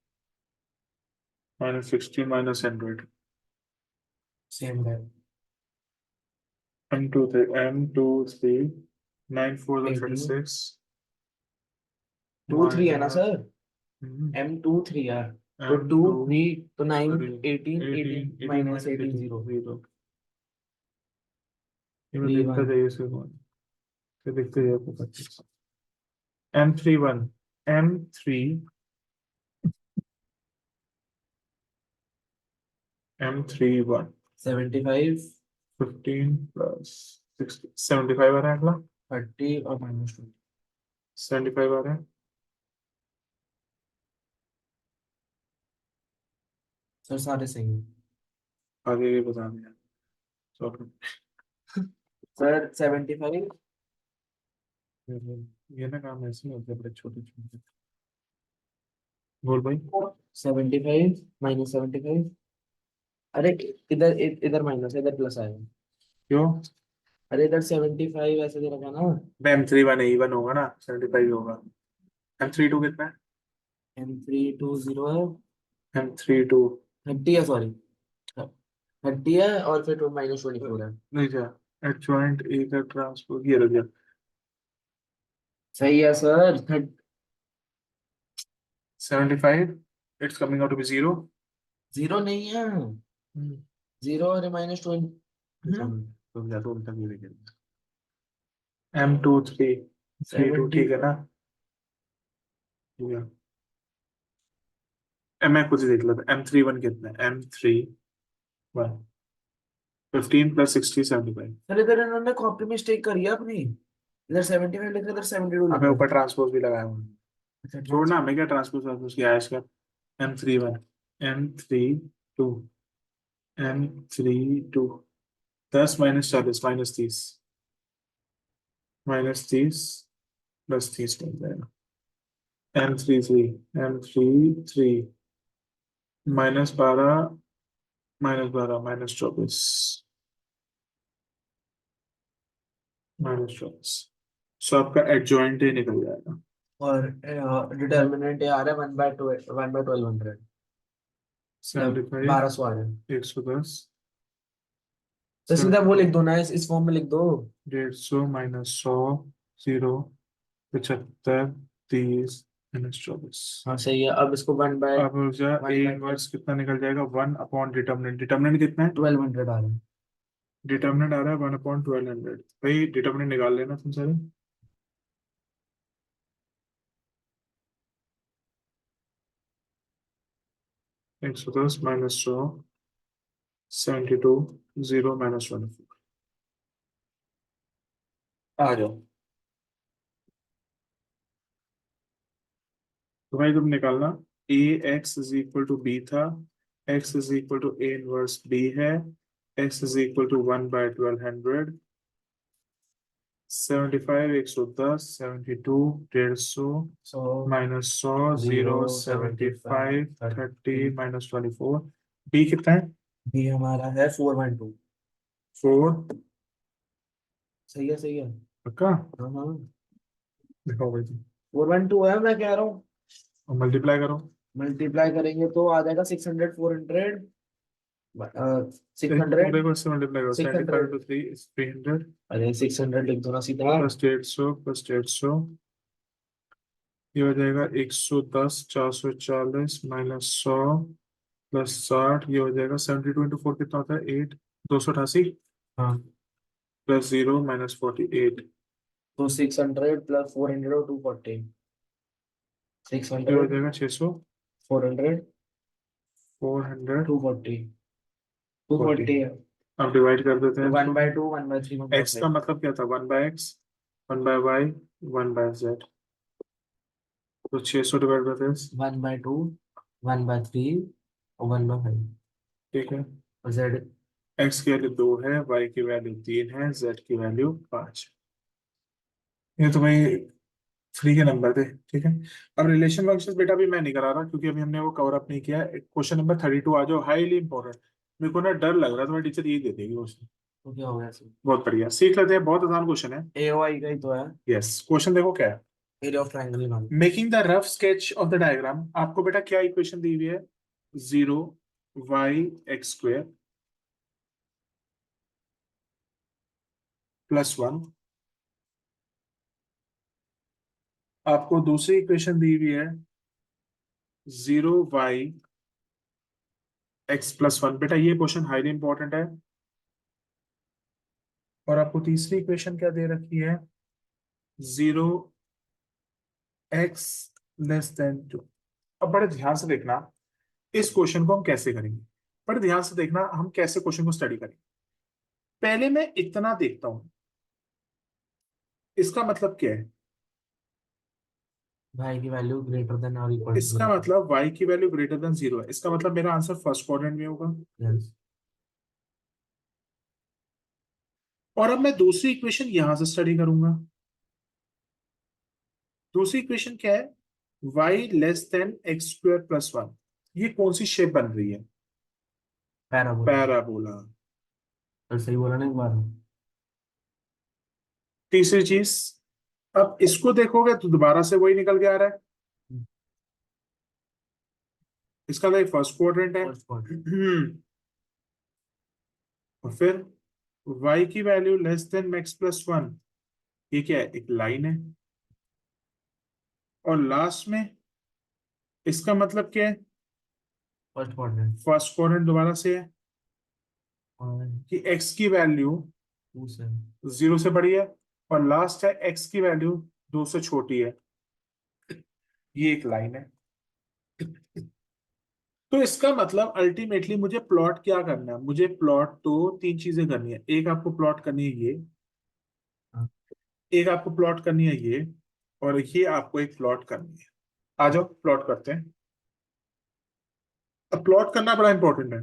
-60, -100। सेम है। M23, 9 4 18 36, 2 3 है ना माइनस सर। M23 है। तो एम 2 टू 3 तो 9 थ्री 18 18 18 18 माइनस माइनस 18 18 0 जीरो। ये मैं 3 देखता 1 जाइए इसे कौन, ये देखते जाइए आपको 25। M31, M31 75 15 प्लस 60 75 आ रहा है अगला। 30 और -20। 75 आ रहा है। सर सारे सही हैं। आगे ये बता दिया। चलो, सर 75 ये ना काम ऐसे होते हैं बड़े छोटे छोटे। बोल भाई। 75 -75। अरे इधर इधर माइनस इधर प्लस आएगा। क्यों? अरे इधर 75 ऐसे दे रखा ना। M31 इवन होगा ना, 75 होगा। M32 कितना है? M320 है। M32 30 है, सॉरी। 30 है और फिर -24 है। नहीं जा, एडजॉइंट ए का ट्रांसपोज ये रख गया। सही है sir. 75, it's coming out to be 0। Zero नहीं है, हम्म, 0 और -20। तो या तो उल्टा भी देखेंगे। M2 3 3 2 ठीक है ना। ठीक है। मैं खुद ही देख लेता। M31 कितना है? M31 15 + 60 75। फिर इधर इन्होंने कॉपी मिस्टेक करी है अपनी, इधर 75 लिख रहे, इधर 72 लिख हमें रहे। ऊपर ट्रांसपोज भी लगाया हुआ है। अच्छा छोड़ना, हमें क्या ट्रांसपोज ट्रांसपोज किया है इसका। M31 M32 M32 10 - 40 -30 -30 +30 बन जाएगा। M33 M33 -12 -12 -24 -24। सो आपका एडजॉइंट ही निकल जाएगा। और डिटर्मिनेंट ये आ रहा है 1/1200, 75 1200 आ रहा है। 110 तो सीधा वो 70 लिख दो ना, इस फॉर्म में लिख दो। 150 -100 0 75 30 -24। हाँ सही है, अब इसको वन बाय अब हो जाए वन ए बाय इनवर्स कितना निकल जाएगा? 1 डिटर्मिनेंट। डिटर्मिनेंट कितना है? 1200 आ रहा है। डिटर्मिनेंट आ रहा है 1/1200। भाई डिटर्मिनेंट निकाल लेना तुम सारे। 110 -100 72 0 -1। आ जाओ। तो भाई तुम निकालना। A x is equal to B था। X is equal to A inverse B है। X is equal to 1/1200। 75 110 72 150 so -100 0 0 75 75 30 30। -24। B कितना है? बी हमारा है 412। 4। सही है सही है। पक्का? हाँ हाँ, दिखाओ भाई तुम। 412 है, मैं कह रहा हूँ। और मल्टीप्लाई करो। मल्टीप्लाई करेंगे तो आ जाएगा 600 400 एक 600 पूरे को इससे मल्टीप्लाई करो। 75 600। into 3 is 300 अरे 600 लिख दो ना सीधा। + 150 + 150। ये हो जाएगा 110 440 -100 +60। ये हो जाएगा 72 into 4 कितना होता है? 8 288 हाँ, +0 -48। तो 600 + 400 और 240। ये हो 600 जाएगा 600 400 440। 240। 240 है। अब डिवाइड कर देते तो हैं वन इसको। बाय टू 1/3 एक्स का 1/5। मतलब क्या था? 1/x 1/y 1/z। तो 600 डिवाइड बाय 10। 1/2 1/3 और 1/5। ठीक है। और जेड। एक्स की वैल्यू 2 है, वाई की वैल्यू 3 है, जेड की वैल्यू 5। ये तो भाई फ्री के नंबर थे। ठीक है। अब रिलेशन फंक्शंस बेटा भी मैं नहीं करा रहा, क्योंकि अभी हमने वो कवर अप नहीं किया। क्वेश्चन नंबर 32 आ जाओ, हाईली इंपॉर्टेंट। मेरे को ना डर लग रहा था मैं टीचर यही दे देगी क्वेश्चन। तो क्या हो गया इसमें? बहुत बढ़िया, सीख लेते हैं। बहुत आसान क्वेश्चन है। AOI का ही तो है। यस, क्वेश्चन देखो क्या है। एरिया ऑफ ट्रायंगल निकालो। Making the rough sketch of the diagram. आपको बेटा क्या इक्वेशन दी हुई है? 0 y(x²) +1। आपको दूसरी इक्वेशन दी हुई है 0 y(x+1). बेटा ये क्वेश्चन हाईली इंपॉर्टेंट है। और आपको तीसरी इक्वेशन क्या दे रखी है? 0 x <2। अब बड़े ध्यान से देखना इस क्वेश्चन को हम कैसे करेंगे। बड़े ध्यान से देखना हम कैसे क्वेश्चन को स्टडी करेंगे। पहले मैं इतना देखता हूं, इसका मतलब क्या है? भाई की वैल्यू ग्रेटर देन और इक्वल टू इसका 0। मतलब y की वैल्यू ग्रेटर देन 0 है। इसका मतलब मेरा आंसर फर्स्ट क्वाड्रेंट में होगा। यस। और अब मैं दूसरी इक्वेशन यहां से स्टडी करूंगा। दूसरी इक्वेशन क्या है? y x² + 1। ये कौन सी शेप बन रही है? पैराबोला। पैराबोला। तो सही बोला ना एक बार। तीसरी चीज, अब इसको देखोगे तो दोबारा से वही निकल के आ रहा है। इसका तो फर्स्ट क्वाड्रेंट है। First quadrant. और फिर y की वैल्यू x+1। ये क्या है? एक लाइन है। और लास्ट में इसका मतलब क्या है? फर्स्ट क्वाड्रेंट फर्स्ट क्वाड्रेंट दोबारा से है और कि x की वैल्यू 2 से 0 से बड़ी है, और लास्ट है x की वैल्यू 2 से छोटी है। ये एक लाइन है। तो इसका मतलब अल्टीमेटली मुझे प्लॉट क्या करना है, मुझे प्लॉट तो तीन चीजें करनी है। एक आपको प्लॉट करनी है ये, हाँ। एक आपको प्लॉट करनी है ये, और ये आपको एक प्लॉट करनी है। आ जाओ प्लॉट करते हैं। अब प्लॉट करना बड़ा इंपॉर्टेंट है।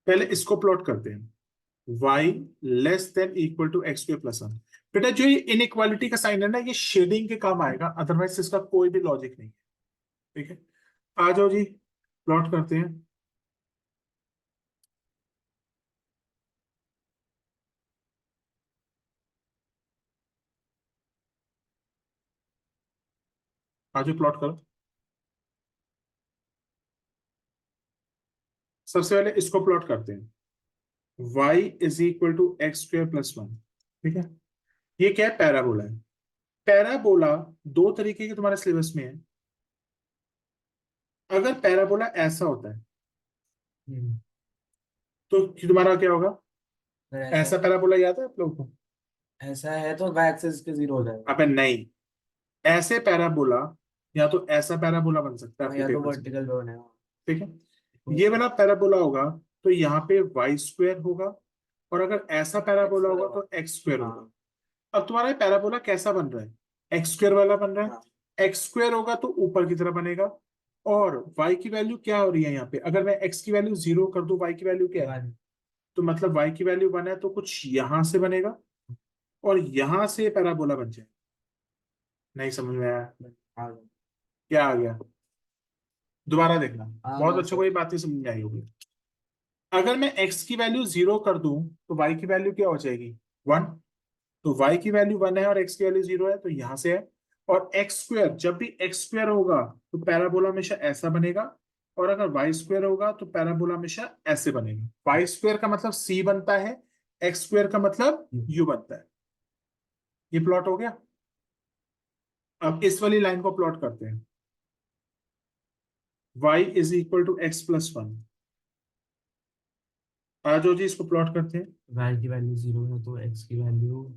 पहले इसको प्लॉट करते हैं, y less than equal to x square plus 1। बेटा जो ये इनइक्वालिटी का साइन है ना, ये शेडिंग के काम आएगा, अदरवाइज इसका कोई भी लॉजिक नहीं है। ठीक है, आ जाओ जी प्लॉट करते हैं। आ जाओ प्लॉट करो। सबसे पहले इसको प्लॉट करते हैं, y is equal to x square plus 1। ठीक है, ये क्या है, पैराबोला है। पैराबोला दो तरीके के तुम्हारे सिलेबस में है। अगर पैराबोला ऐसा होता है हम्म, तो तुम्हारा क्या होगा, अगर ऐसा ऐसा पैराबोला याद है आप लोगों को? ऐसा है तो y एक्सिस के 0 हो जाएगा। अबे नहीं, ऐसे पैराबोला या तो ऐसा पैराबोला बन सकता है हाँ, आपके या तो पेपर से। वर्टिकल ड्रॉन है। ठीक है, ये वाला पैराबोला होगा तो यहाँ पे वाई स्क्वायर होगा, और अगर ऐसा पैराबोला होगा तो एक्स स्क्वायर होगा। हाँ अब तुम्हारा पैराबोला कैसा बन रहा है, एक्स स्क्वायर वाला बन रहा है। हाँ एक्स स्क्वायर होगा तो ऊपर की तरफ बनेगा, और y की वैल्यू क्या हो रही है यहाँ पे, अगर मैं x की वैल्यू 0 कर दूं, y की वैल्यू क्या है, वन। तो मतलब y की वैल्यू 1 है तो कुछ यहां से बनेगा, और यहां से पैराबोला बन जाए। नहीं समझ में आया? आ गया क्या आ गया, दोबारा देखना। आ बहुत गया अच्छा, सर। कोई बात नहीं समझ में आई होगी। अगर मैं x की वैल्यू 0 कर दूं तो y की वैल्यू क्या हो जाएगी, 1। तो y की वैल्यू 1 है और x की वैल्यू 0 है, तो यहां से है। और एक्स स्क्वायर, जब भी एक्स स्क्वायर होगा तो पैराबोला हमेशा ऐसा बनेगा, और अगर वाई स्क्वायर होगा तो पैराबोला हमेशा ऐसे बनेगा। वाई स्क्वायर का मतलब c बनता है, एक्स स्क्वायर का मतलब u बनता है। ये प्लॉट हो गया। अब इस वाली लाइन को प्लॉट करते हैं, y is equal to x plus 1। आ जाओ जी इसको प्लॉट करते हैं। y की वैल्यू 0 है तो x की वैल्यू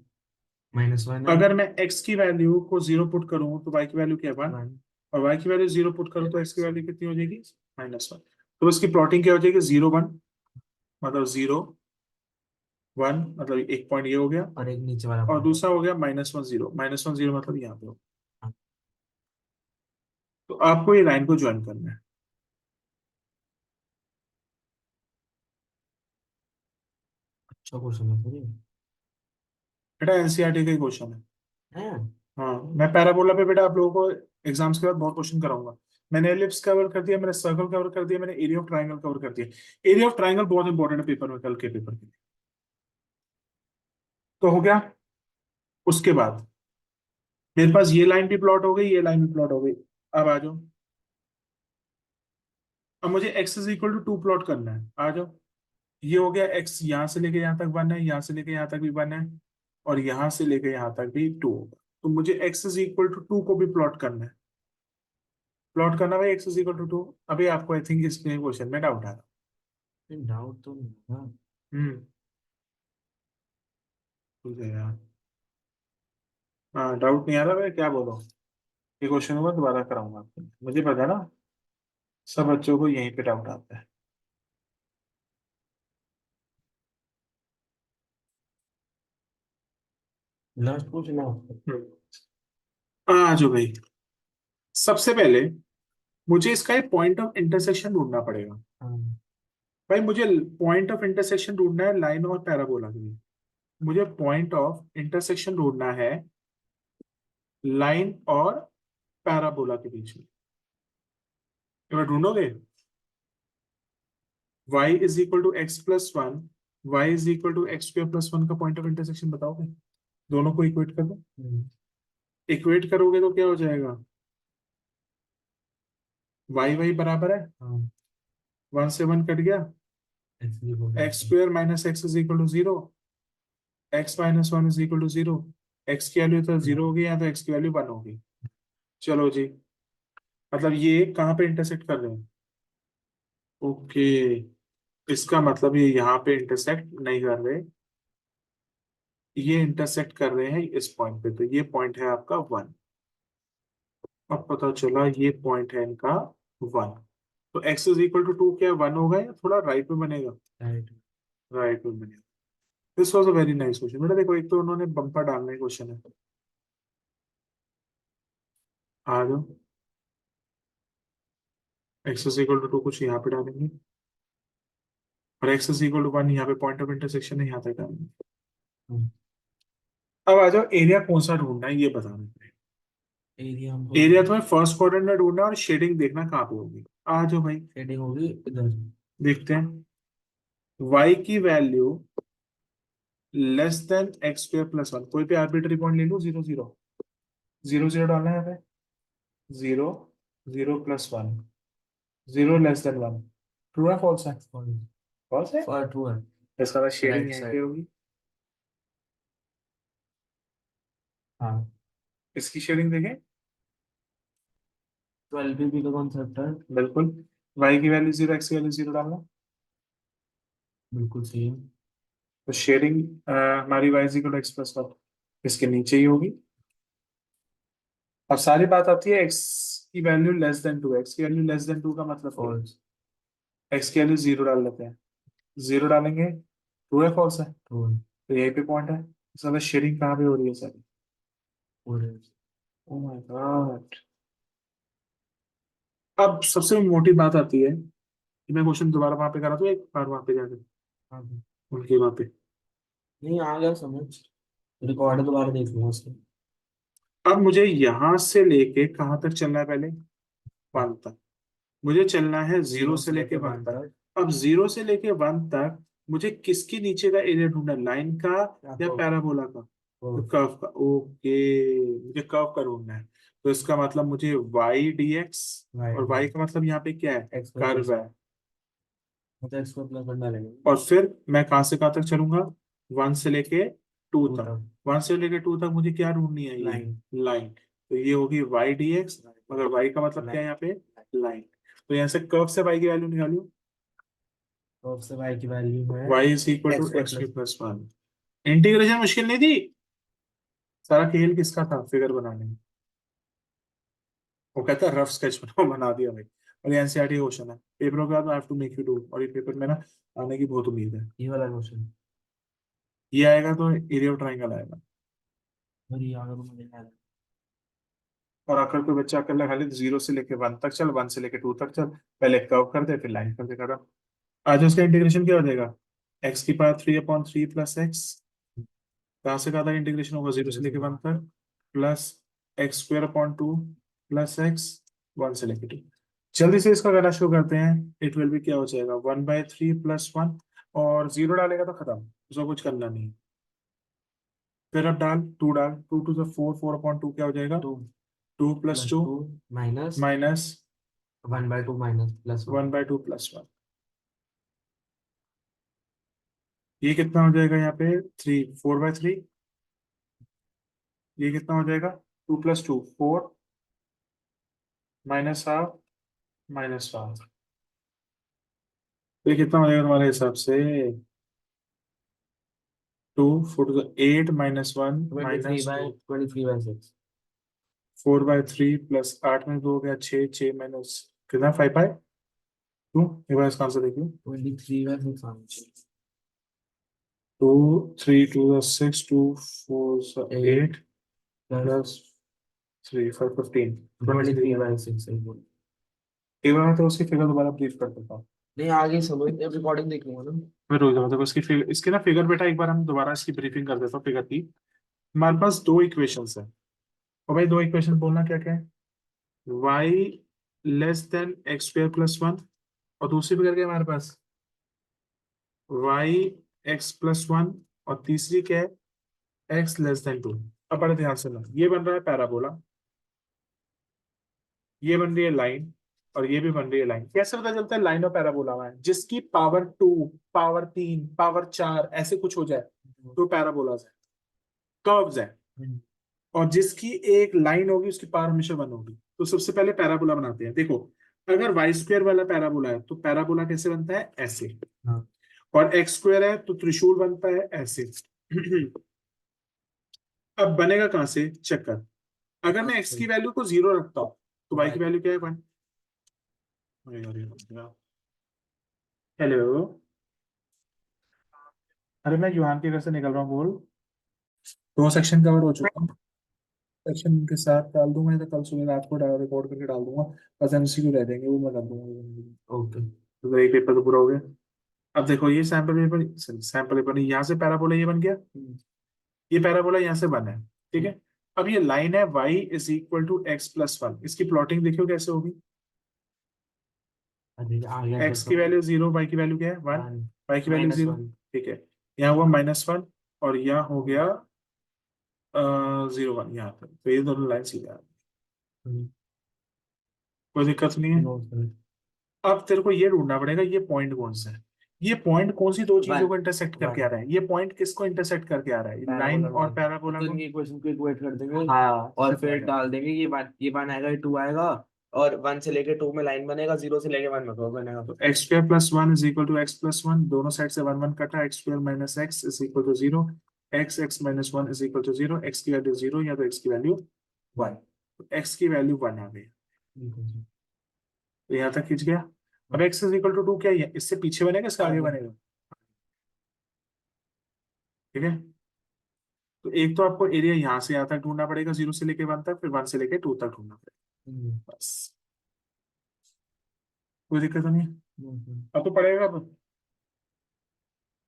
-1 है। अगर मैं x की वैल्यू को 0 पुट करूं तो y की वैल्यू क्या है, 1। 1 और y की वैल्यू 0 पुट करूं तो x की वैल्यू कितनी हो जाएगी, -1। तो इसकी प्लॉटिंग क्या हो जाएगी, 0 1, मतलब 0 1, मतलब एक पॉइंट ये हो गया, और एक नीचे वाला और पॉइंट। दूसरा हो गया -1 0, -1 0 मतलब यहाँ पे हो। हाँ, तो आपको ये लाइन को ज्वाइन करना है। अच्छा क्वेश्चन है फिर ये। बेटा एनसीईआरटी का ही क्वेश्चन है। हैं? हाँ, मैं पैराबोला पे बेटा आप लोगों को एग्जाम्स के बाद बहुत क्वेश्चन कराऊंगा। मैंने एलिप्स कवर कर दिया, मैंने सर्कल कवर कर दिया, मैंने एरिया ऑफ ट्राइंगल कवर कर दिया। एरिया ऑफ ट्राइंगल बहुत इंपॉर्टेंट है पेपर में, कल के पेपर के लिए। तो हो गया। उसके बाद मेरे पास ये लाइन भी प्लॉट हो गई, ये लाइन भी प्लॉट हो गई। अब आ जाओ, अब मुझे x is equal to 2 plot करना है। आ जाओ, ये हो गया, x यहाँ से लेके यहाँ तक 1 है, यहाँ से लेके यहाँ तक भी 1 है, और यहाँ से लेके यहाँ तक भी 2 होगा। तो मुझे x इज इक्वल टू 2 को भी प्लॉट करना है। प्लॉट करना भाई x इज इक्वल टू 2। अभी आपको आई थिंक इसमें क्वेश्चन में डाउट आ रहा डाउट तो नहीं था। है। ठीक है यार। हाँ, डाउट नहीं आ रहा, मैं क्या बोलूँ। ये क्वेश्चन होगा दोबारा कराऊंगा आपको, मुझे पता है ना, सब बच्चों को यहीं पे डाउट आता है। लास्ट क्वेश्चन है। आ जाओ भाई, सबसे पहले मुझे इसका एक पॉइंट ऑफ इंटरसेक्शन ढूंढना पड़ेगा। हाँ, भाई मुझे पॉइंट ऑफ इंटरसेक्शन ढूंढना है लाइन और पैराबोला के लिए। मुझे पॉइंट ऑफ इंटरसेक्शन ढूंढना है लाइन और पैराबोला के बीच में। तो मैं ढूंढोगे, y is equal to x plus 1, y is equal to x square plus 1 का पॉइंट ऑफ इंटरसेक्शन बताओगे? दोनों को इक्वेट कर दो। इक्वेट करोगे तो क्या हो जाएगा, y बराबर है, हाँ, 1 से 1 कट गया, x square minus x is equal to 0, x minus 1 is equal to 0। X की वैल्यू तो 0 होगी, या तो एक्स की वैल्यू 1 होगी। चलो जी, मतलब ये कहाँ पे इंटरसेक्ट कर रहे हैं? ओके, इसका मतलब ये यहाँ पे इंटरसेक्ट नहीं कर रहे, ये इंटरसेक्ट कर रहे हैं इस पॉइंट पे, तो ये पॉइंट है आपका 1। अब पता चला ये पॉइंट है इनका 1। तो x इज इक्वल टू 2 क्या 1 होगा या थोड़ा राइट में बनेगा? राइट। राइट में बनेगा। This was a very nice question बेटा। देखो एक तो उन्होंने बम्पर डालना ही क्वेश्चन है। आ जाओ, x इज इक्वल टू 2 कुछ यहाँ पे डालेंगे, और x इज इक्वल टू 1 यहाँ पे पॉइंट ऑफ इंटरसेक्शन है, यहाँ तक डालेंगे। अब आ जाओ, एरिया कौन सा ढूंढना है ये बताना है। एरिया हमको एरिया तुम्हें फर्स्ट क्वाड्रेंट में ढूंढना है और शेडिंग देखना कहाँ पे होगी। आ जाओ भाई, शेडिंग होगी इधर। देखते हैं। y की value less than x square plus 1, कोई भी आर्बिट्री पॉइंट ले लो, 0 0 0 0 डालना है यहाँ पे। 0 0 प्लस 1, 0 लेस देन 1। ट्रू है फॉल्स है? फॉल्स है। फॉर ट्रू है। इसका शेडिंग राइट यहाँ पे साइड। होगी। हाँ। इसकी शेडिंग देखें। 12 पीपी का कॉन्सेप्ट है। बिल्कुल। y की वैल्यू 0, x की वैल्यू 0 डालना। बिल्कुल सेम। तो शेडिंग हमारी y is equal to x plus 1 इसके नीचे ही होगी। अब सारी बात आती है x की वैल्यू लेस देन 2, x की वैल्यू लेस देन 2 का मतलब क्या? फॉल्स। x की वैल्यू 0 डाल लेते हैं। 0 डालेंगे, ट्रू है फॉल्स है? ट्रू है। तो यही पे पॉइंट है। साला शेडिंग कहाँ पे हो रही है सर? पूरे। Oh my God. अब सबसे मोटी बात आती है कि मैं क्वेश्चन दोबारा वहां पे करा दूं एक बार वहां पे जाकर, हाँ। उनके वहां पे। नहीं आ गया समझ। रिकॉर्ड दोबारा देख लूंगा उसको। अब मुझे यहां से लेके कहाँ तक चलना है पहले? 1 तक। मुझे चलना है 0 जीरो से से लेके लेके 1 वन तक। तक। अब 0 से लेके 1 तक मुझे किसके नीचे का एरिया ढूंढना है, लाइन का या या तो पैराबोला का? तो वो कर्व का। ओके, मुझे कर्व का ढूंढना है। तो इसका मतलब मुझे y dx, और y राइट। का मतलब यहाँ पे क्या है? एक्स पर प्लस। कर्व है। मतलब एक्स पर प्लस वन डालेंगे। और फिर मैं कहाँ से कहाँ तक चलूंगा? 1 से लेके 2 टू तक। तक। 1 से लेके 2 तक मुझे क्या ढूंढनी है? ये लाइन। लाइन। तो ये होगी y dx, मगर y का मतलब क्या है यहाँ पे? लाइन। तो यहाँ से कर्व से y की वैल्यू निकालियो। तो से वाई की वैल्यू है y is equal to x पर x plus. Cube plus 1। Integration मुश्किल नहीं थी। सारा खेल किसका था? फिगर बनाने में। वो कहता है रफ स्केच बनाओ, बना दिया भाई। और ये एनसीईआरटी क्वेश्चन है, पेपरों के बाद I have to make you do, और ये पेपर में ना आने की बहुत उम्मीद है। ये वाला क्वेश्चन। ये आएगा तो एरिया ऑफ ट्राइंगल आएगा। और ये आगे को मुझे याद है। और अगर कोई बच्चा कर ले खाली 0 से लेके 1 तक चल, 1 से लेके 2 तक चल, पहले कर्व कर दे फिर लाइन कर दे, खत्म। आज उसका इंटीग्रेशन क्या हो जाएगा? एक्स की पावर 3/3 प्लस एक्स, कहाँ से कहाँ तक इंटीग्रेशन होगा? 0 से जीरो से लेके 1 वन। तक, plus x square upon 2 plus x, 1 से लेके 2। जल्दी से इसका करना शुरू करते हैं। इट विल भी क्या हो जाएगा? 1/3 प्लस 1, और 0 डालेगा तो खत्म, उसको कुछ करना नहीं। फिर अब डाल 2, डाल 2 टू द 4, 4/2 क्या हो जाएगा? Two 2 plus plus 2 two minus minus one by two minus plus one. 1/2 plus 1। ये कितना हो जाएगा यहाँ पे? 3, 4/3। ये कितना हो जाएगा? 2 plus 2 4, minus half, minus half. तो ये कितना हो जाएगा तुम्हारे हिसाब से? 2 4 two 8 minus 1 twenty three minus by 2, 23/6। 4/3 प्लस 8 में 2 हो गया 6, 6 माइनस कितना? 5/2। एक बार इसका आंसर देखिए। 23/6 answer. 2 3 two 6 2 4 8 8 plus plus 3 5 15 twenty 23 three है। बाई सिक्स एक बार मैं तो उसकी फिगर दोबारा ब्रीफ कर देता हूँ। नहीं आगे समझ रिकॉर्डिंग देख लूंगा ना। मैं रोक जाऊँ, देखो इसकी फिगर, इसकी ना फिगर बेटा एक बार हम दोबारा इसकी ब्रीफिंग कर देता हूँ फिगर की। हमारे पास दो इक्वेशंस है, और भाई दो इक्वेशन बोलना क्या क्या है? y less then x square plus 1, और दूसरी फिगर क्या है हमारे पास? y x प्लस 1, और तीसरी क्या है? x less than 2। अब बड़े ध्यान से ना, ये बन रहा है पैराबोला, ये बन रही है लाइन, और ये भी बन रही है लाइन। कैसे पता चलता है लाइन और पैराबोला में? जिसकी पावर 2, पावर 3, पावर 4 ऐसे कुछ हो जाए तो पैराबोलाज है, कर्व्स है। और जिसकी एक लाइन होगी उसकी पावर हमेशा 1 होगी, तो तो सबसे पहले पैराबोला बनाते हैं। देखो, अगर वाई स्क्वायर वाला पैराबोला है तो पैराबोला कैसे बनता है, ऐसे। हाँ। और एक्स स्क्वायर है तो त्रिशूल बनता है ऐसे। अब बनेगा कहां से, चेक कर। अगर मैं एक्स की वैल्यू को 0 रखता हूँ तो वाई की वैल्यू क्या है, 1। हेलो, अरे मैं युहान के घर से निकल रहा हूँ, बोल। दो सेक्शन कवर हो चुका है, सेक्शन के साथ डाल दूंगा, या तो कल सुबह रात को रिकॉर्ड करके डाल दूंगा। बस एमसीक्यू रह जाएंगे, वो मैं कर दूंगा। ओके। तो एक पेपर तो पूरा हो गया। अब देखो, ये सैंपल पेपर, सैंपल पेपर नहीं, यहाँ से पैराबोला ये बन गया, ये पैराबोला यहाँ से बना है, ठीक है। अब ये लाइन है y is equal to x plus 1, इसकी प्लॉटिंग देखियो कैसे होगी। अरे आ गया x की वैल्यू 0, y की वैल्यू क्या है 1, y की वैल्यू माइनस 0, वन। ठीक है। यहाँ हुआ -1 और यहाँ हो गया 0 1 यहाँ पर, तो ये दोनों लाइन सीधा है। कोई दिक्कत नहीं है। अब तेरे को ये ढूंढना पड़ेगा ये पॉइंट कौन सा है, ये पॉइंट कौन सी दो चीजों को इंटरसेक्ट करके आ रहा है, ये पॉइंट किसको इंटरसेक्ट करके आ रहा है, लाइन और पैराबोला तो को। इनकी इक्वेशन को इक्वेट कर देंगे। हाँ, और फिर डाल देंगे ये वन आएगा, ये टू आएगा, और वन से लेके टू में लाइन बनेगा, जीरो से लेके वन में कर्व बनेगा। तो x square plus 1 is equal to x plus 1, दोनों साइड से 1 1 कटा, x square minus x is equal to 0, x x minus 1 is equal to 0, x की वैल्यू 0 या तो एक्स की वैल्यू 1, तो एक्स की वैल्यू 1 आ गई। तो यहाँ तक खींच गया। अब एक्स इज इक्वल टू 2 क्या है, इससे पीछे बनेगा इसका आगे बनेगा, ठीक है। तो एक तो आपको एरिया यहाँ से यहाँ तक ढूंढना पड़ेगा, 0 से लेके 1 तक, फिर 1 से लेके 2 तक ढूंढना पड़ेगा, बस। कोई दिक्कत नहीं है, अब तो पड़ेगा अब।